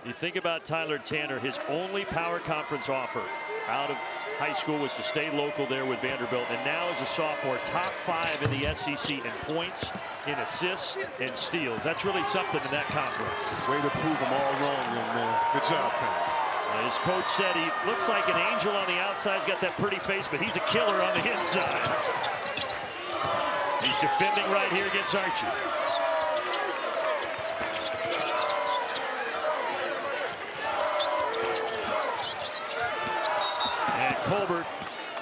You think about Tyler Tanner, his only power conference offer out of high school was to stay local there with Vanderbilt, and now as a sophomore, top 5 in the SEC in points, in assists, and steals. That's really something in that conference. Way to prove them all wrong, young man. Good job, Tanner. His coach said he looks like an angel on the outside. He's got that pretty face, but he's a killer on the inside. He's defending right here against Archie. And Colbert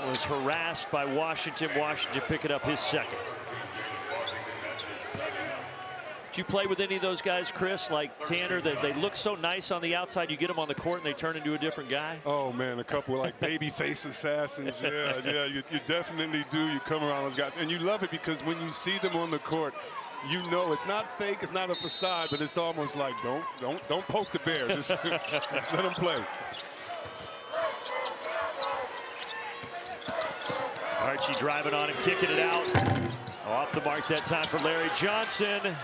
was harassed by Washington. Washington picking up his 2nd. Did you play with any of those guys, Chris, like Tanner, that they look so nice on the outside, you get them on the court and they turn into a different guy? Oh, man, a couple like baby face assassins. Yeah, you definitely do. You come around those guys, and you love it because when you see them on the court, you know it's not fake, it's not a facade, but it's almost like don't poke the bear. Just let them play. Archie driving on and kicking it out. Off the mark that time for Larry Johnson.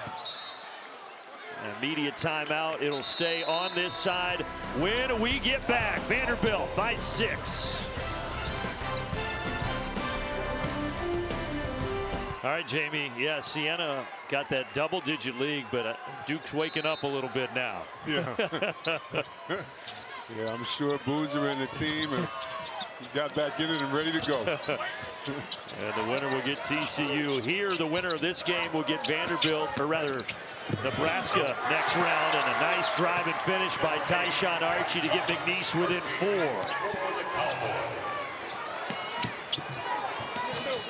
Immediate timeout. It'll stay on this side when we get back. Vanderbilt by 6. All right, Jamie. Yeah, Siena got that double-digit league, but Duke's waking up a little bit now. Yeah. Yeah, I'm sure Boozer and the team got back in it and ready to go. And the winner will get TCU. Here, the winner of this game will get Vanderbilt, or rather, Nebraska next round, and a nice drive and finish by Tyshawn Archie to get McNeese within 4.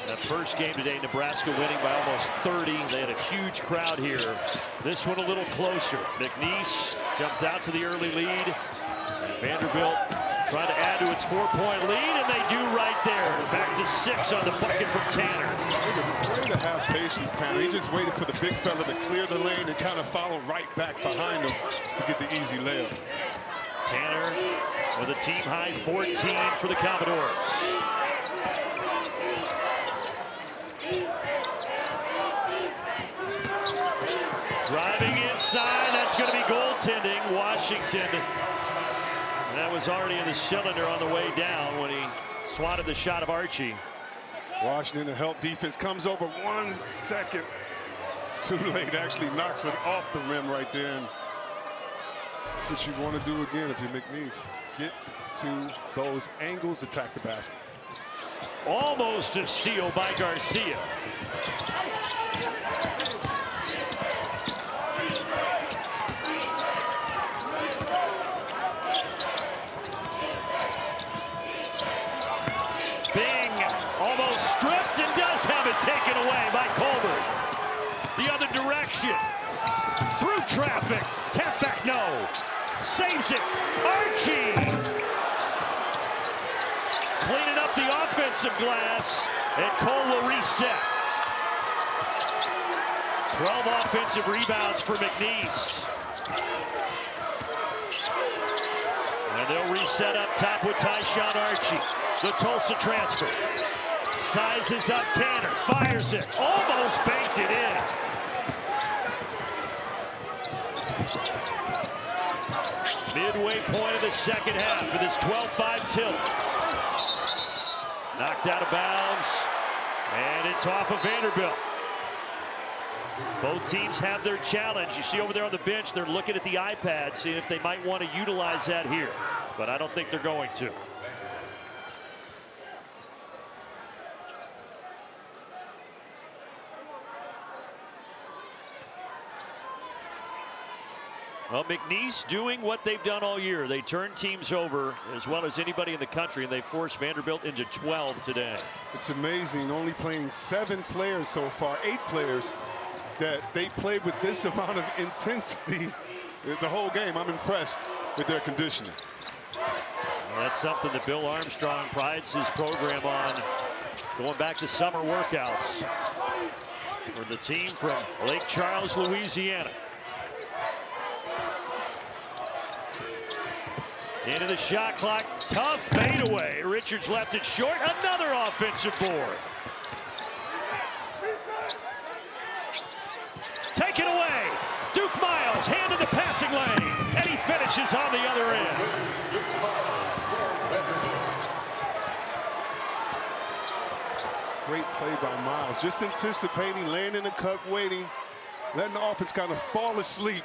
That first game today, Nebraska winning by almost 30. They had a huge crowd here. This one a little closer. McNeese jumped out to the early lead. And Vanderbilt trying to add to its 4-point lead, and they do right there. Back to 6 on the bucket from Tanner. Way to have patience, Tanner. He just waited for the big fella to clear the lane and kind of follow right back behind him to get the easy layup. Tanner with a team-high 14 for the Commodores. Driving inside, that's going to be goaltending. Washington. That was already in the cylinder on the way down when he swatted the shot of Archie. Washington, the help defense, comes over 1 second too late. Actually knocks it off the rim right there. And that's what you want to do again if you're McNeese. Get to those angles, attack the basket. Almost a steal by Garcia. Bing almost stripped and does have it taken away by Colbert. The other direction. Through traffic. Tap back, no. Saves it. Archie. Cleaning up the offensive glass. And Cole will reset. 12 offensive rebounds for McNeese. And they'll reset up top with Tyshawn Archie. The Tulsa transfer. Sizes up Tanner. Fires it. Almost banked it in. Midway point of the second half for this 12-5 tilt. Knocked out of bounds. And it's off of Vanderbilt. Both teams have their challenge. You see over there on the bench, they're looking at the iPad, seeing if they might want to utilize that here. But I don't think they're going to. Well, McNeese doing what they've done all year. They turn teams over as well as anybody in the country, and they forced Vanderbilt into 12 today. It's amazing, only playing 7 players so far, 8 players, that they played with this amount of intensity the whole game. I'm impressed with their conditioning. Well, that's something that Bill Armstrong prides his program on, going back to summer workouts for the team from Lake Charles, Louisiana. Into the shot clock, tough fadeaway. Richards left it short, another offensive board. Taken away. Duke Miles, hand in the passing lane, and he finishes on the other end. Great play by Miles, just anticipating, laying in the cut, waiting, letting the offense kind of fall asleep,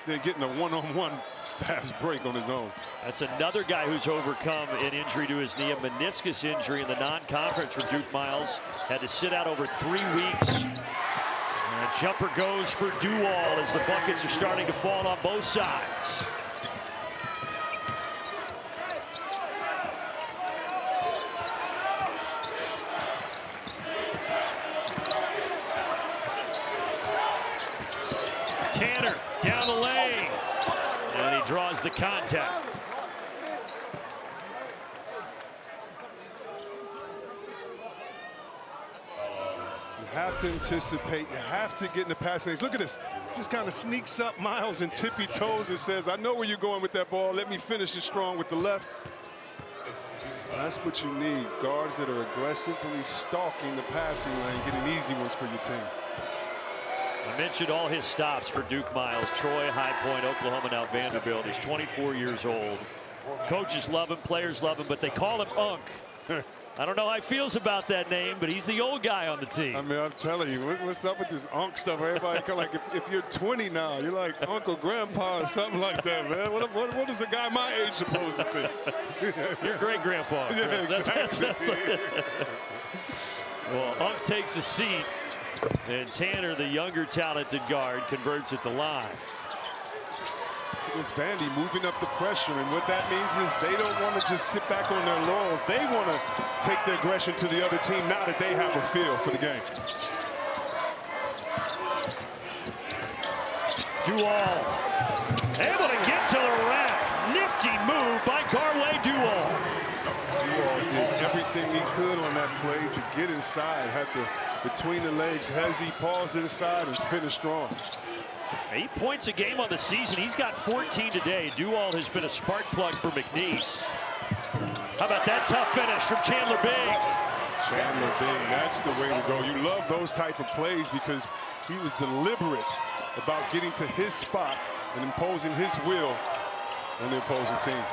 then getting a one-on-one fast break on his own. That's another guy who's overcome an injury to his knee, a meniscus injury in the non-conference for Duke Miles. Had to sit out over 3 weeks. And a jumper goes for Duwall as the buckets are starting to fall on both sides. Tanner down the lane. And he draws the contact. You have to anticipate, you have to get in the passing lanes. Look at this, just kind of sneaks up Miles and tippy toes and says, I know where you're going with that ball, let me finish it strong with the left. That's what you need, guards that are aggressively stalking the passing lane, getting easy ones for your team. I mentioned all his stops for Duke Miles. Troy, High Point, Oklahoma, now Vanderbilt. He's 24 years old. Coaches love him, players love him, but they call him Unk. I don't know how he feels about that name, but he's the old guy on the team. I mean, I'm telling you, what's up with this Unk stuff? Everybody, like, if you're 20 now, you're like Uncle Grandpa or something like that, man. What is a guy my age supposed to think? Your great-grandpa. Yeah, exactly. Well, Unk takes a seat. And Tanner, the younger talented guard, converts at the line. It's Vandy moving up the pressure, and what that means is they don't want to just sit back on their laurels. They want to take the aggression to the other team now that they have a feel for the game. Duwall able to get to the rack. Nifty move by Garway Duwall. Duwall did everything he could on that play to get inside. Had to, between the legs, Hezzy paused to the side and finished strong. 8 points a game on the season. He's got 14 today. Duwall has been a spark plug for McNeese. How about that tough finish from Chandler Bing? Chandler Bing, that's the way to go. You love those type of plays because he was deliberate about getting to his spot and imposing his will on the opposing team.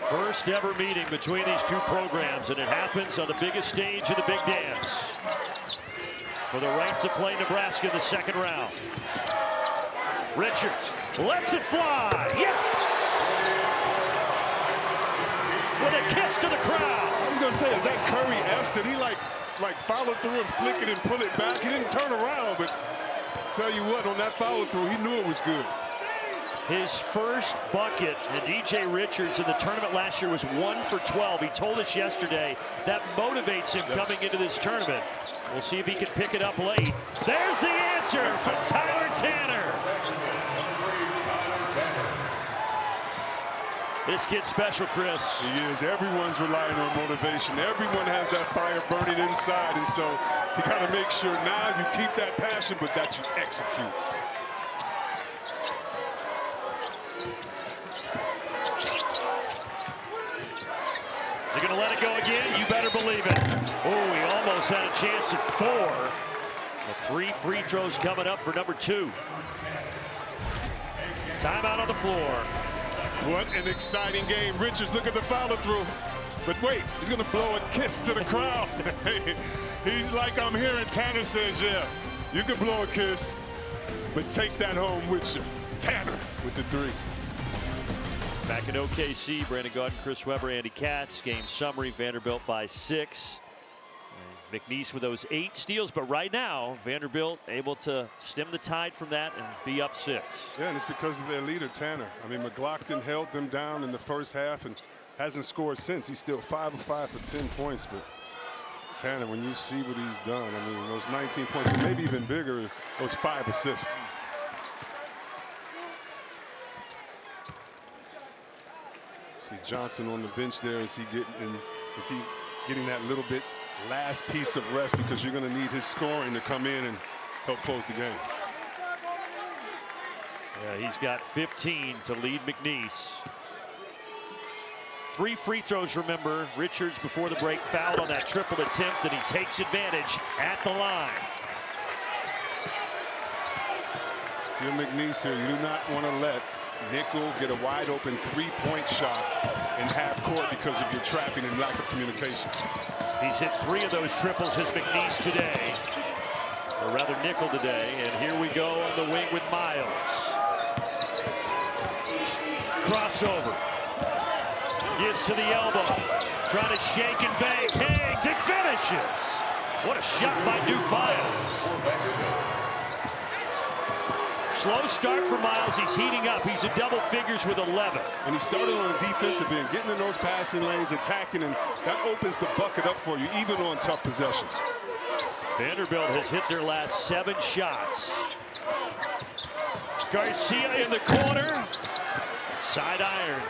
First ever meeting between these two programs, and it happens on the biggest stage of the Big Dance. For the right to play Nebraska in the second round. Richards lets it fly. Yes! With a kiss to the crowd. I was going to say, is that Curry-esque? Did he like follow through and flick it and pull it back? He didn't turn around, but tell you what, on that follow through, he knew it was good. His first bucket, and DJ Richards in the tournament last year was 1 for 12. He told us yesterday that motivates him coming into this tournament. We'll see if he can pick it up late. There's the answer from Tyler Tanner. this kid's special, Chris. He is. Everyone's relying on motivation. Everyone has that fire burning inside, and so you got to make sure now you keep that passion, but that you execute. Is he going to let it go again? You better believe it. Oh, he almost had a chance at 4. The 3 free throws coming up for number 2. Timeout on the floor. What an exciting game. Richards, look at the follow-through. But wait, he's going to blow a kiss to the crowd. He's like, I'm here, and Tanner says, yeah, you can blow a kiss, but take that home with you. Tanner with the 3. Back in OKC, Brandon Gaudin, Chris Webber, Andy Katz. Game summary, Vanderbilt by 6. McNeese with those 8 steals, but right now Vanderbilt able to stem the tide from that and be up 6. Yeah, and it's because of their leader, Tanner. I mean, McLaughlin held them down in the first half and hasn't scored since. He's still 5 of 5 for 10 points, but Tanner, when you see what he's done, I mean, those 19 points, and maybe even bigger, those 5 assists. See Johnson on the bench there. Is he getting that little bit last piece of rest, because you're going to need his scoring to come in and help close the game. Yeah, he's got 15 to lead McNeese. 3 free throws, remember. Richards before the break fouled on that triple attempt, and he takes advantage at the line. If you're McNeese here, you do not want to let Nickel get a wide open 3-point shot in half court because of your trapping and lack of communication. He's hit 3 of those triples, his McNeese today, or rather Nickel today. And here we go on the wing with Miles. Crossover. Gets to the elbow. Trying to shake and bake. Hangs and finishes. What a shot by Duke Miles. Slow start for Miles. He's heating up. He's at double figures with 11. And he started on the defensive end, getting in those passing lanes, attacking, and that opens the bucket up for you, even on tough possessions. Vanderbilt has hit their last 7 shots. Garcia in the corner. Side iron.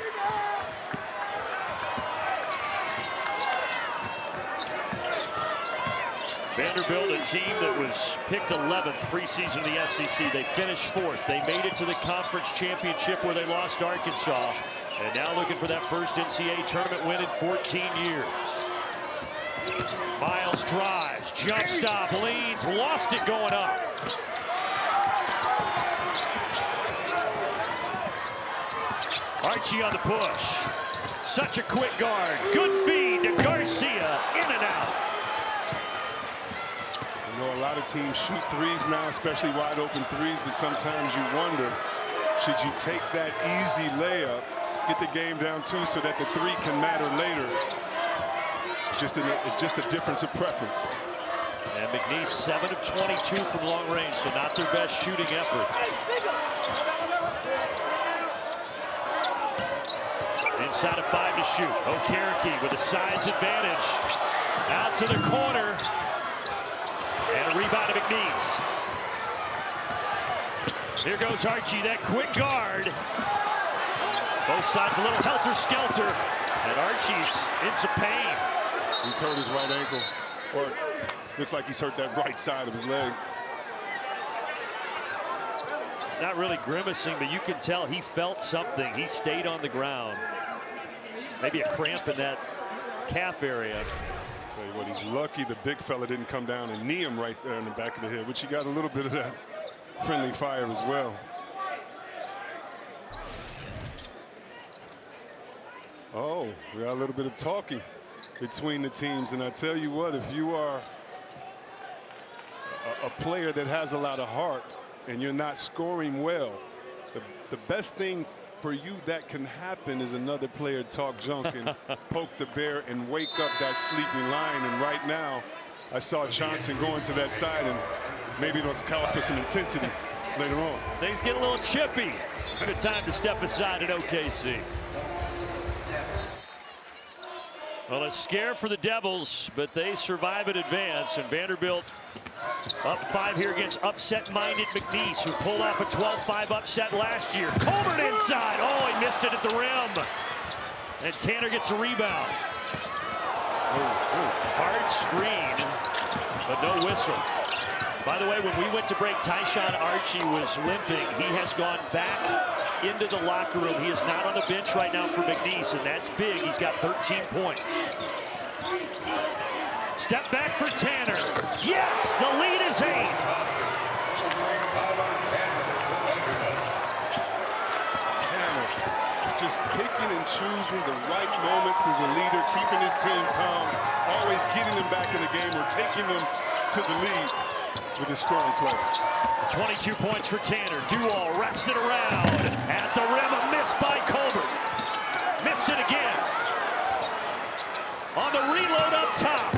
Vanderbilt, a team that was picked 11th preseason in the SEC. They finished 4th. They made it to the conference championship where they lost Arkansas. And now looking for that first NCAA tournament win in 14 years. Miles drives, jump stop, leans, lost it going up. Archie on the push. Such a quick guard. Good feed to Garcia, in and out. I know a lot of teams shoot 3s now, especially wide open 3s, but sometimes you wonder, should you take that easy layup, get the game down 2 so that the 3 can matter later? It's just a difference of preference. And McNeese 7 of 22 from long range, so not their best shooting effort. Inside of 5 to shoot. Okereke with a size advantage. Out to the corner. And a rebound to McNeese. Here goes Archie, that quick guard. Both sides a little helter-skelter. And Archie's in some pain. He's hurt his right ankle, or looks like he's hurt that right side of his leg. He's not really grimacing, but you can tell he felt something. He stayed on the ground. Maybe a cramp in that calf area. Tell you what, he's lucky the big fella didn't come down and knee him right there in the back of the head, which he got a little bit of that friendly fire as well. Oh, we got a little bit of talking between the teams, and I tell you what, if you are a player that has a lot of heart and you're not scoring well, the best thing for you that can happen is another player talk junk and poke the bear and wake up that sleeping lion. And right now, I saw Johnson going to that side, and maybe it'll cause for some intensity later on. Things get a little chippy. Good time to step aside at OKC. Well, a scare for the Devils, but they survive and advance. And Vanderbilt up 5 here against upset-minded McNeese, who pulled off a 12-5 upset last year. Colbert inside. Oh, he missed it at the rim. And Tanner gets a rebound. Hard screen, but no whistle. By the way, when we went to break, Tyshawn Archie was limping. He has gone back into the locker room. He is not on the bench right now for McNeese, and that's big. He's got 13 points. Step back for Tanner. Yes, the lead is 8. Tanner just picking and choosing the right moments as a leader, keeping his team calm, always getting them back in the game or taking them to the lead with his scoring play. 22 points for Tanner. Duall wraps it around. At the rim, a miss by Colbert. Missed it again. On the reload up top.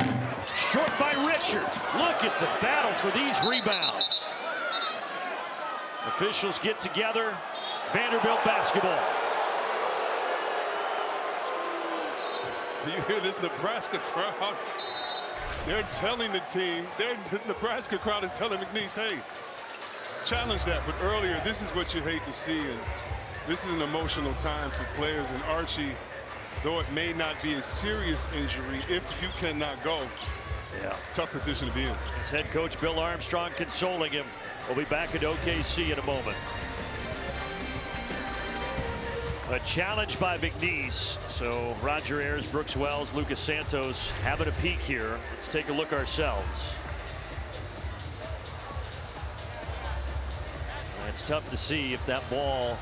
Short by Richards. Look at the battle for these rebounds. Officials get together. Vanderbilt basketball. Do you hear this Nebraska crowd? They're telling the team, the Nebraska crowd is telling McNeese, hey, challenge that. But earlier, this is what you hate to see. And this is an emotional time for players. And Archie, though it may not be a serious injury, if you cannot go, tough position to be in. His head coach Bill Armstrong consoling him. We'll be back at OKC in a moment. A challenge by McNeese. So Roger Ayers, Brooks Wells, Lucas Santos having a peek here. Let's take a look ourselves. It's tough to see if that ball,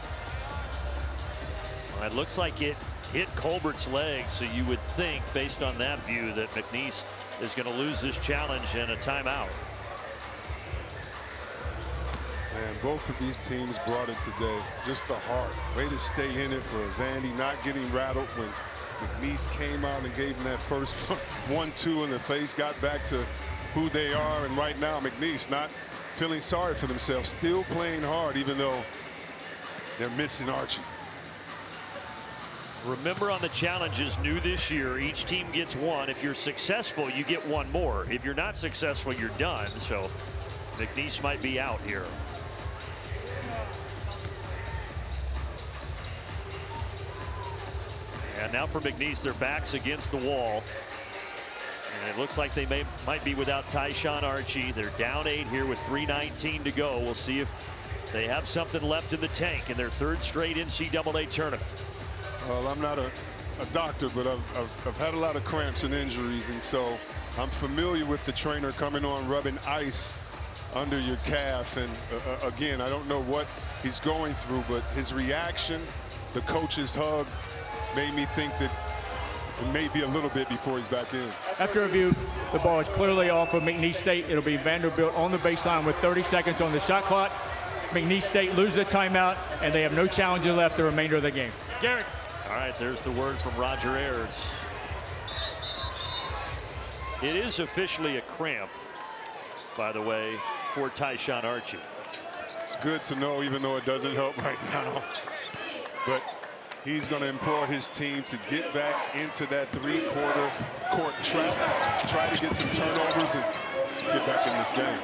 it looks like it hit Colbert's leg. So you would think, based on that view, that McNeese is going to lose this challenge and a timeout. And both of these teams brought it today. Just the heart. Way to stay in it for Vandy, not getting rattled when McNeese came out and gave them that first 1-2 in the face, got back to who they are. And right now, McNeese not feeling sorry for themselves, still playing hard, even though they're missing Archie. Remember, on the challenges new this year, each team gets one. If you're successful, you get one more. If you're not successful, you're done. So McNeese might be out here. And now for McNeese, their backs against the wall. And it looks like they might be without Tyshawn Archie. They're down 8 here with 3:19 to go. We'll see if they have something left in the tank in their 3rd straight NCAA tournament. Well, I'm not a doctor, but I've had a lot of cramps and injuries, and so I'm familiar with the trainer coming on, rubbing ice under your calf. And again, I don't know what he's going through, but his reaction, the coach's hug, made me think that it may be a little bit before he's back in. After review, the ball is clearly off of McNeese State. It'll be Vanderbilt on the baseline with 30 seconds on the shot clock. McNeese State loses the timeout, and they have no challenges left the remainder of the game. Garrett. All right, there's the word from Roger Ayers. It is officially a cramp, by the way, for Tyshawn Archie. It's good to know, even though it doesn't help right now. But he's going to implore his team to get back into that 3/4 court trap, try to get some turnovers and get back in this game.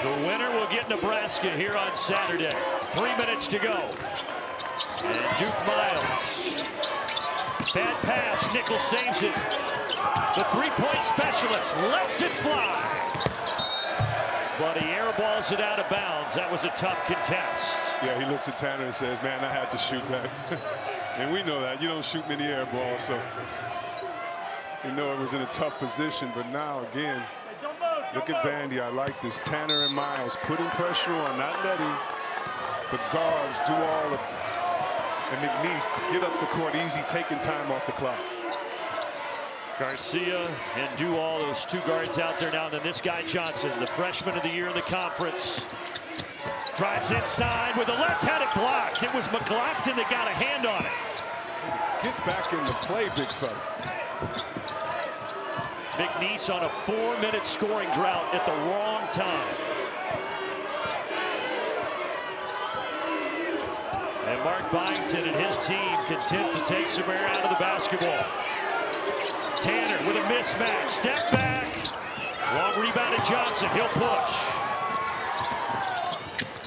The winner will get Nebraska here on Saturday. 3 minutes to go. And Duke Miles. Bad pass. Nichols saves it. The three-point specialist lets it fly. But he airballs it out of bounds. That was a tough contest. Yeah, he looks at Tanner and says, man, I had to shoot that. And we know that. You don't shoot many air balls, so we know it was in a tough position. But now, again, look at Vandy. I like this. Tanner and Miles putting pressure on, not letting the guards do all of it. And McNeese get up the court easy, taking time off the clock. Garcia and Duall, those two guards out there now. And then this guy Johnson, the freshman of the year in the conference, drives inside with a left, had it blocked. It was McLaughlin that got a hand on it. Get back into play, big fella. McNeese on a 4-minute scoring drought at the wrong time. And Mark Byington and his team content to take some air out of the basketball. Tanner with a mismatch, step back, Long rebound to Johnson. He'll push.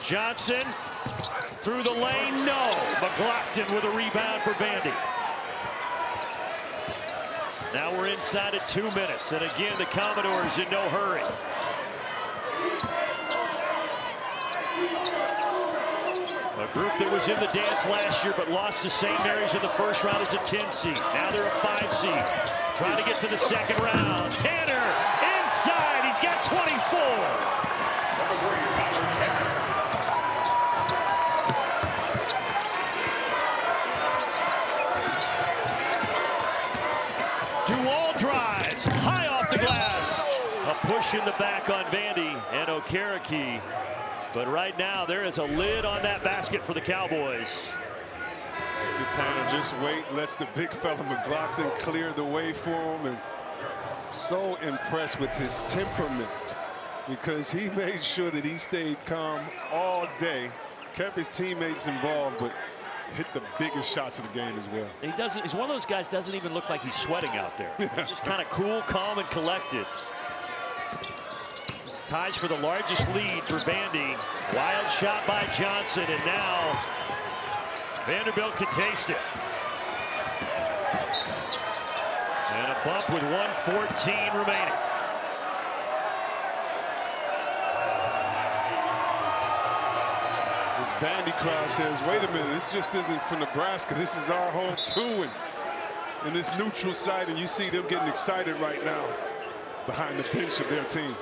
Johnson through the lane. No. McLaughlin with a rebound for Vandy. Now we're inside of 2 minutes. And again, the Commodores in no hurry. A group that was in the dance last year but lost to St. Mary's in the first round as a 10 seed. Now they're a 5 seed. Trying to get to the second round. Tanner inside. He's got 24. Dual drives high off the glass. A push in the back on Vandy and Okereke. But right now, there is a lid on that basket for the Cowboys. Good Tanner just wait, lets the big fella McLaughlin clear the way for him. And so impressed with his temperament because he made sure that he stayed calm all day, kept his teammates involved, but hit the biggest shots of the game as well. He doesn't. He's one of those guys doesn't even look like he's sweating out there. He's just kind of cool, calm, and collected. This ties for the largest lead for Vandy. Wild shot by Johnson, and now Vanderbilt can taste it. And a bump with 1:14 remaining. This Vandy crowd says, wait a minute, this just isn't for Nebraska. This is our home too. And in this neutral site, and you see them getting excited right now behind the bench of their team.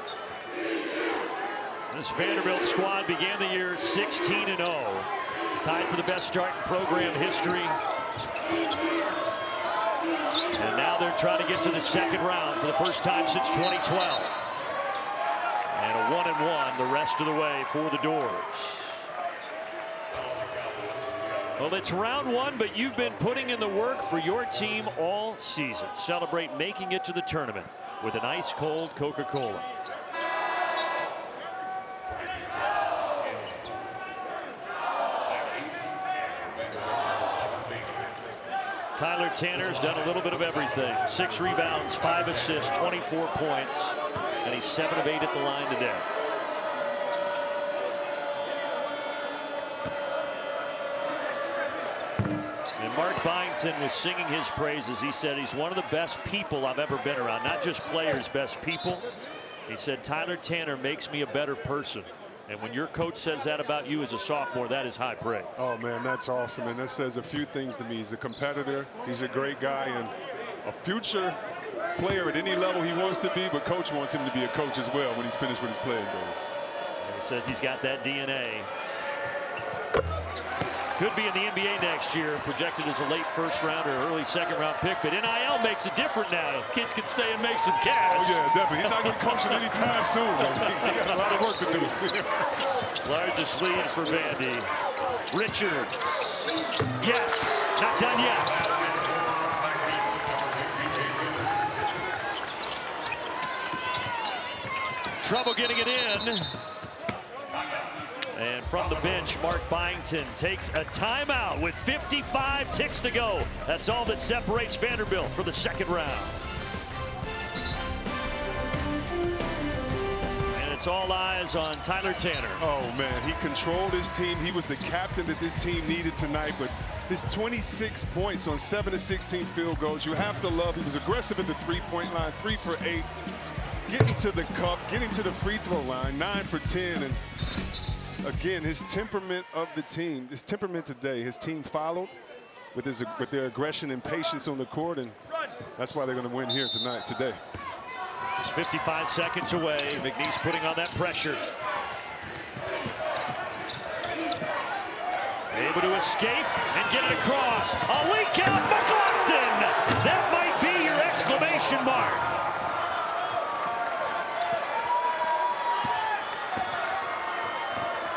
This Vanderbilt squad began the year 16-0. Tied for the best start in program history. And now they're trying to get to the second round for the first time since 2012. And a 1-1 the rest of the way for the Doors. Well, it's round one, but you've been putting in the work for your team all season. Celebrate making it to the tournament with an ice-cold Coca-Cola. Tyler Tanner's done a little bit of everything. 6 rebounds, 5 assists, 24 points, and he's 7 of 8 at the line today. And Mark Byington was singing his praises. He said he's one of the best people I've ever been around, not just players, best people. He said Tyler Tanner makes me a better person. And when your coach says that about you as a sophomore, that is high praise. Oh, man, that's awesome. And that says a few things to me. He's a competitor. He's a great guy and a future player at any level he wants to be. But coach wants him to be a coach as well when he's finished with his playing days. And he says he's got that DNA. Could be in the NBA next year, projected as a late first round or early second round pick. But NIL makes it different now. Kids can stay and make some cash. Oh, yeah, definitely. He's not going to be coaching anytime soon. He got a lot of work to do. Largest lead for Vandy. Richards. Yes, not done yet. Trouble getting it in. And from the bench, Mark Byington takes a timeout with 55 ticks to go. That's all that separates Vanderbilt for the second round. And it's all eyes on Tyler Tanner. Oh, man, he controlled his team. He was the captain that this team needed tonight. But his 26 points on 7 of 16 field goals, you have to love. He was aggressive at the three-point line, 3 for 8. Getting to the cup, getting to the free throw line, 9 for 10. And again, his temperament of the team, his temperament today, his team followed with their aggression and patience on the court, and that's why they're going to win here tonight, today. It's 55 seconds away. McNeese putting on that pressure. Able to escape and get it across. A leak out, McLaughlin! That might be your exclamation mark.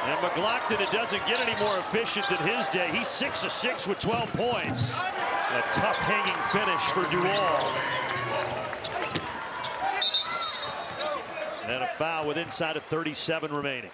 And McLaughlin, it doesn't get any more efficient than his day. He's 6 of 6 with 12 points. A tough hanging finish for Dual. And a foul with inside of 37 remaining.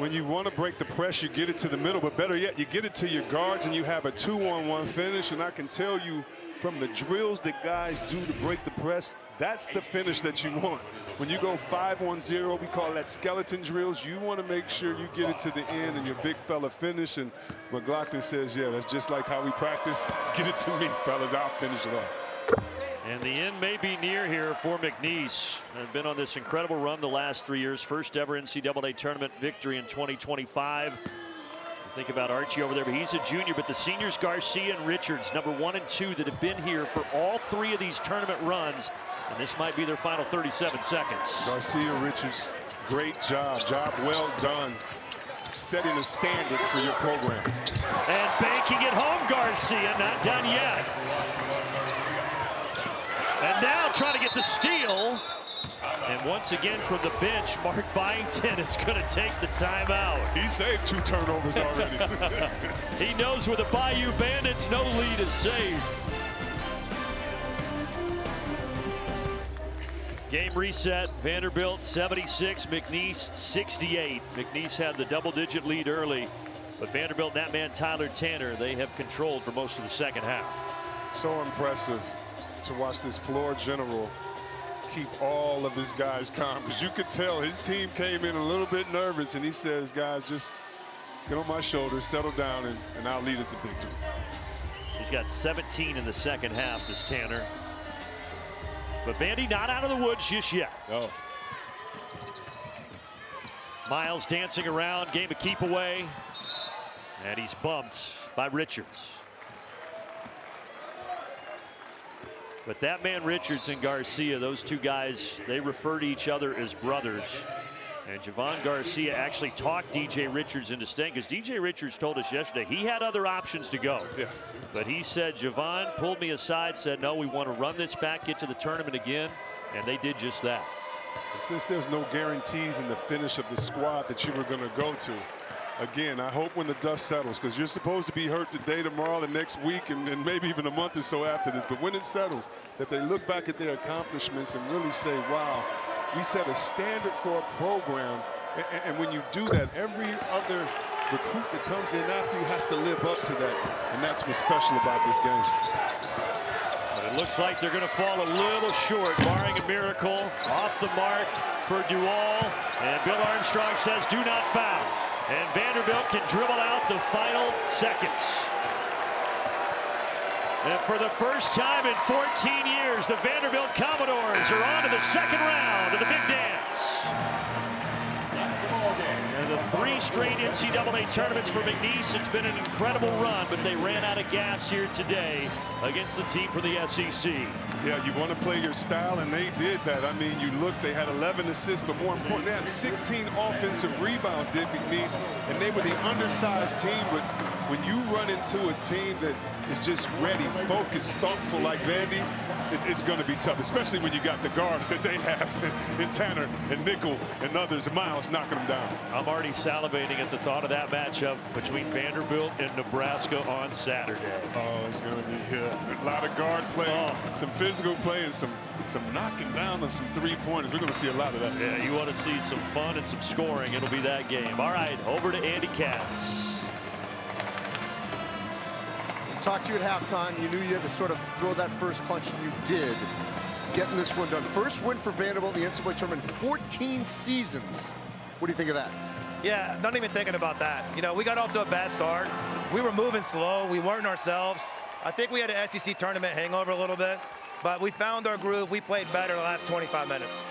when you want to break the press, you get it to the middle, but better yet, you get it to your guards and you have a 2-on-1 finish. And I can tell you from the drills that guys do to break the press, that's the finish that you want. When you go 5-on-0, we call that skeleton drills. You want to make sure you get it to the end and your big fella finish. And McLaughlin says, yeah, that's just like how we practice. Get it to me, fellas. I'll finish it off. And the end may be near here for McNeese. They've been on this incredible run the last 3 years. First ever NCAA tournament victory in 2025. Think about Archie over there, but he's a junior. But the seniors, Garcia and Richards, number 1 and 2, that have been here for all 3 of these tournament runs. And this might be their final 37 seconds. Garcia, Richards, great job. Job well done. Setting a standard for your program. And banking it home, Garcia, not done yet. And now trying to get the steal. And once again from the bench, Mark Byington is going to take the timeout. He saved 2 turnovers already. He knows with the Bayou Bandits, no lead is saved. Game reset, Vanderbilt 76, McNeese 68. McNeese had the double-digit lead early, but Vanderbilt, that man Tyler Tanner, they have controlled for most of the second half. So impressive to watch this floor general keep all of his guys calm, because you could tell his team came in a little bit nervous, and he says, guys, just get on my shoulders, settle down, and I'll lead us to victory. He's got 17 in the second half, this Tanner. But Vandy not out of the woods just yet. Oh. Miles dancing around, game a keep away, and he's bumped by Richards. But that man Richards and Garcia, those 2 guys, they refer to each other as brothers. And Javon Garcia actually talked DJ Richards into staying, because DJ Richards told us yesterday he had other options to go. Yeah. But he said, Javon pulled me aside, said, no, we want to run this back, get to the tournament again. And they did just that. And since there's no guarantees in the finish of the squad that you were going to go to, again, I hope when the dust settles, because you're supposed to be hurt today, tomorrow, the next week, and maybe even a month or so after this. But when it settles, that they look back at their accomplishments and really say, wow, we set a standard for a program. And when you do that, every other recruit that comes in after you has to live up to that. And that's what's special about this game. But it looks like they're going to fall a little short, barring a miracle. Off the mark for Dual. And Bill Armstrong says, do not foul. And Vanderbilt can dribble out the final seconds. And for the first time in 14 years, the Vanderbilt Commodores are on to the second round of the Big Dance. And the 3 straight NCAA tournaments for McNeese. It's been an incredible run, but they ran out of gas here today against the team from the SEC. Yeah, you want to play your style, and they did that. I mean, you look, they had 11 assists, but more important, they had 16 offensive rebounds, did McNeese, and they were the undersized team. But when you run into a team that is just ready, focused, thoughtful like Vandy, it's going to be tough, especially when you got the guards that they have in Tanner and Nickel and others, and Miles knocking them down. I'm already salivating at the thought of that matchup between Vanderbilt and Nebraska on Saturday. Oh, it's going to be good. A lot of guard play, some physical play, and some knocking down of some 3-pointers. We're going to see a lot of that. Yeah, you want to see some fun and some scoring. It'll be that game. All right, over to Andy Katz. Talked to you at halftime. You knew you had to sort of throw that first punch, and you did. Getting this one done. First win for Vanderbilt in the NCAA tournament in 14 seasons. What do you think of that? Yeah, not even thinking about that. You know, we got off to a bad start. We were moving slow. We weren't ourselves. I think we had an SEC tournament hangover a little bit, but we found our groove. We played better the last 25 minutes.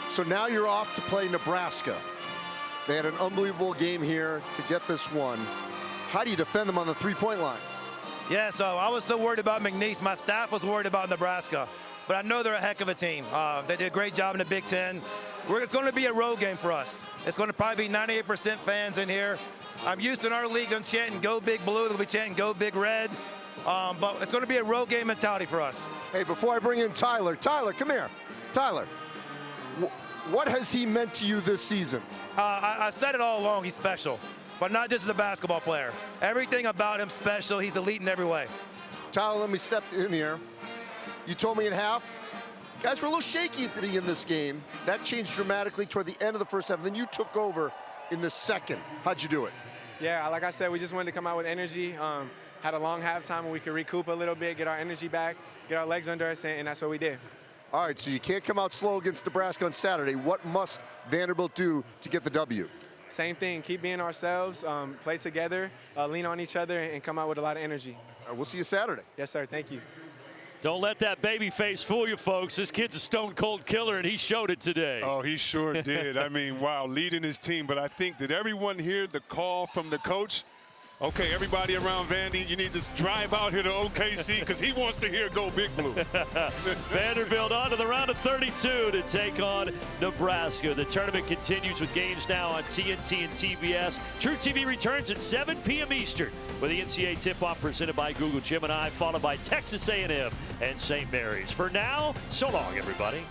So now you're off to play Nebraska. They had an unbelievable game here to get this one. How do you defend them on the 3-point line? Yeah, so I was so worried about McNeese. My staff was worried about Nebraska, but I know they're a heck of a team. They did a great job in the Big Ten. It's going to be a road game for us. It's going to probably be 98% fans in here. I'm used to in our league them chanting "Go Big Blue." They'll be chanting "Go Big Red." But it's going to be a road game mentality for us. Hey, before I bring in Tyler, come here. Tyler, what has he meant to you this season? I said it all along. He's special. But not just as a basketball player. Everything about him special. He's elite in every way. Tyler, let me step in here. You told me in half, guys were a little shaky at the beginning of this game. That changed dramatically toward the end of the first half. Then you took over. in the second. How'd you do it? Yeah, like I said, we just wanted to come out with energy. Had a long halftime where we could recoup a little bit, get our energy back, get our legs under us, and that's what we did. All right, so you can't come out slow against Nebraska on Saturday. What must Vanderbilt do to get the W? Same thing, keep being ourselves, play together, lean on each other, and come out with a lot of energy. All right, we'll see you Saturday. Yes, sir, thank you. Don't let that baby face fool you, folks. This kid's a stone cold killer, and he showed it today. Oh, he sure did. I mean, wow, leading his team. But I think, did everyone hear the call from the coach? Okay, everybody around Vandy, you need to drive out here to OKC because he wants to hear go Big Blue. Vanderbilt on to the round of 32 to take on Nebraska. The tournament continues with games now on TNT and TBS. True TV returns at 7 p.m. Eastern with the NCAA tip-off presented by Google Gemini, followed by Texas A&M and St. Mary's. For now, so long, everybody.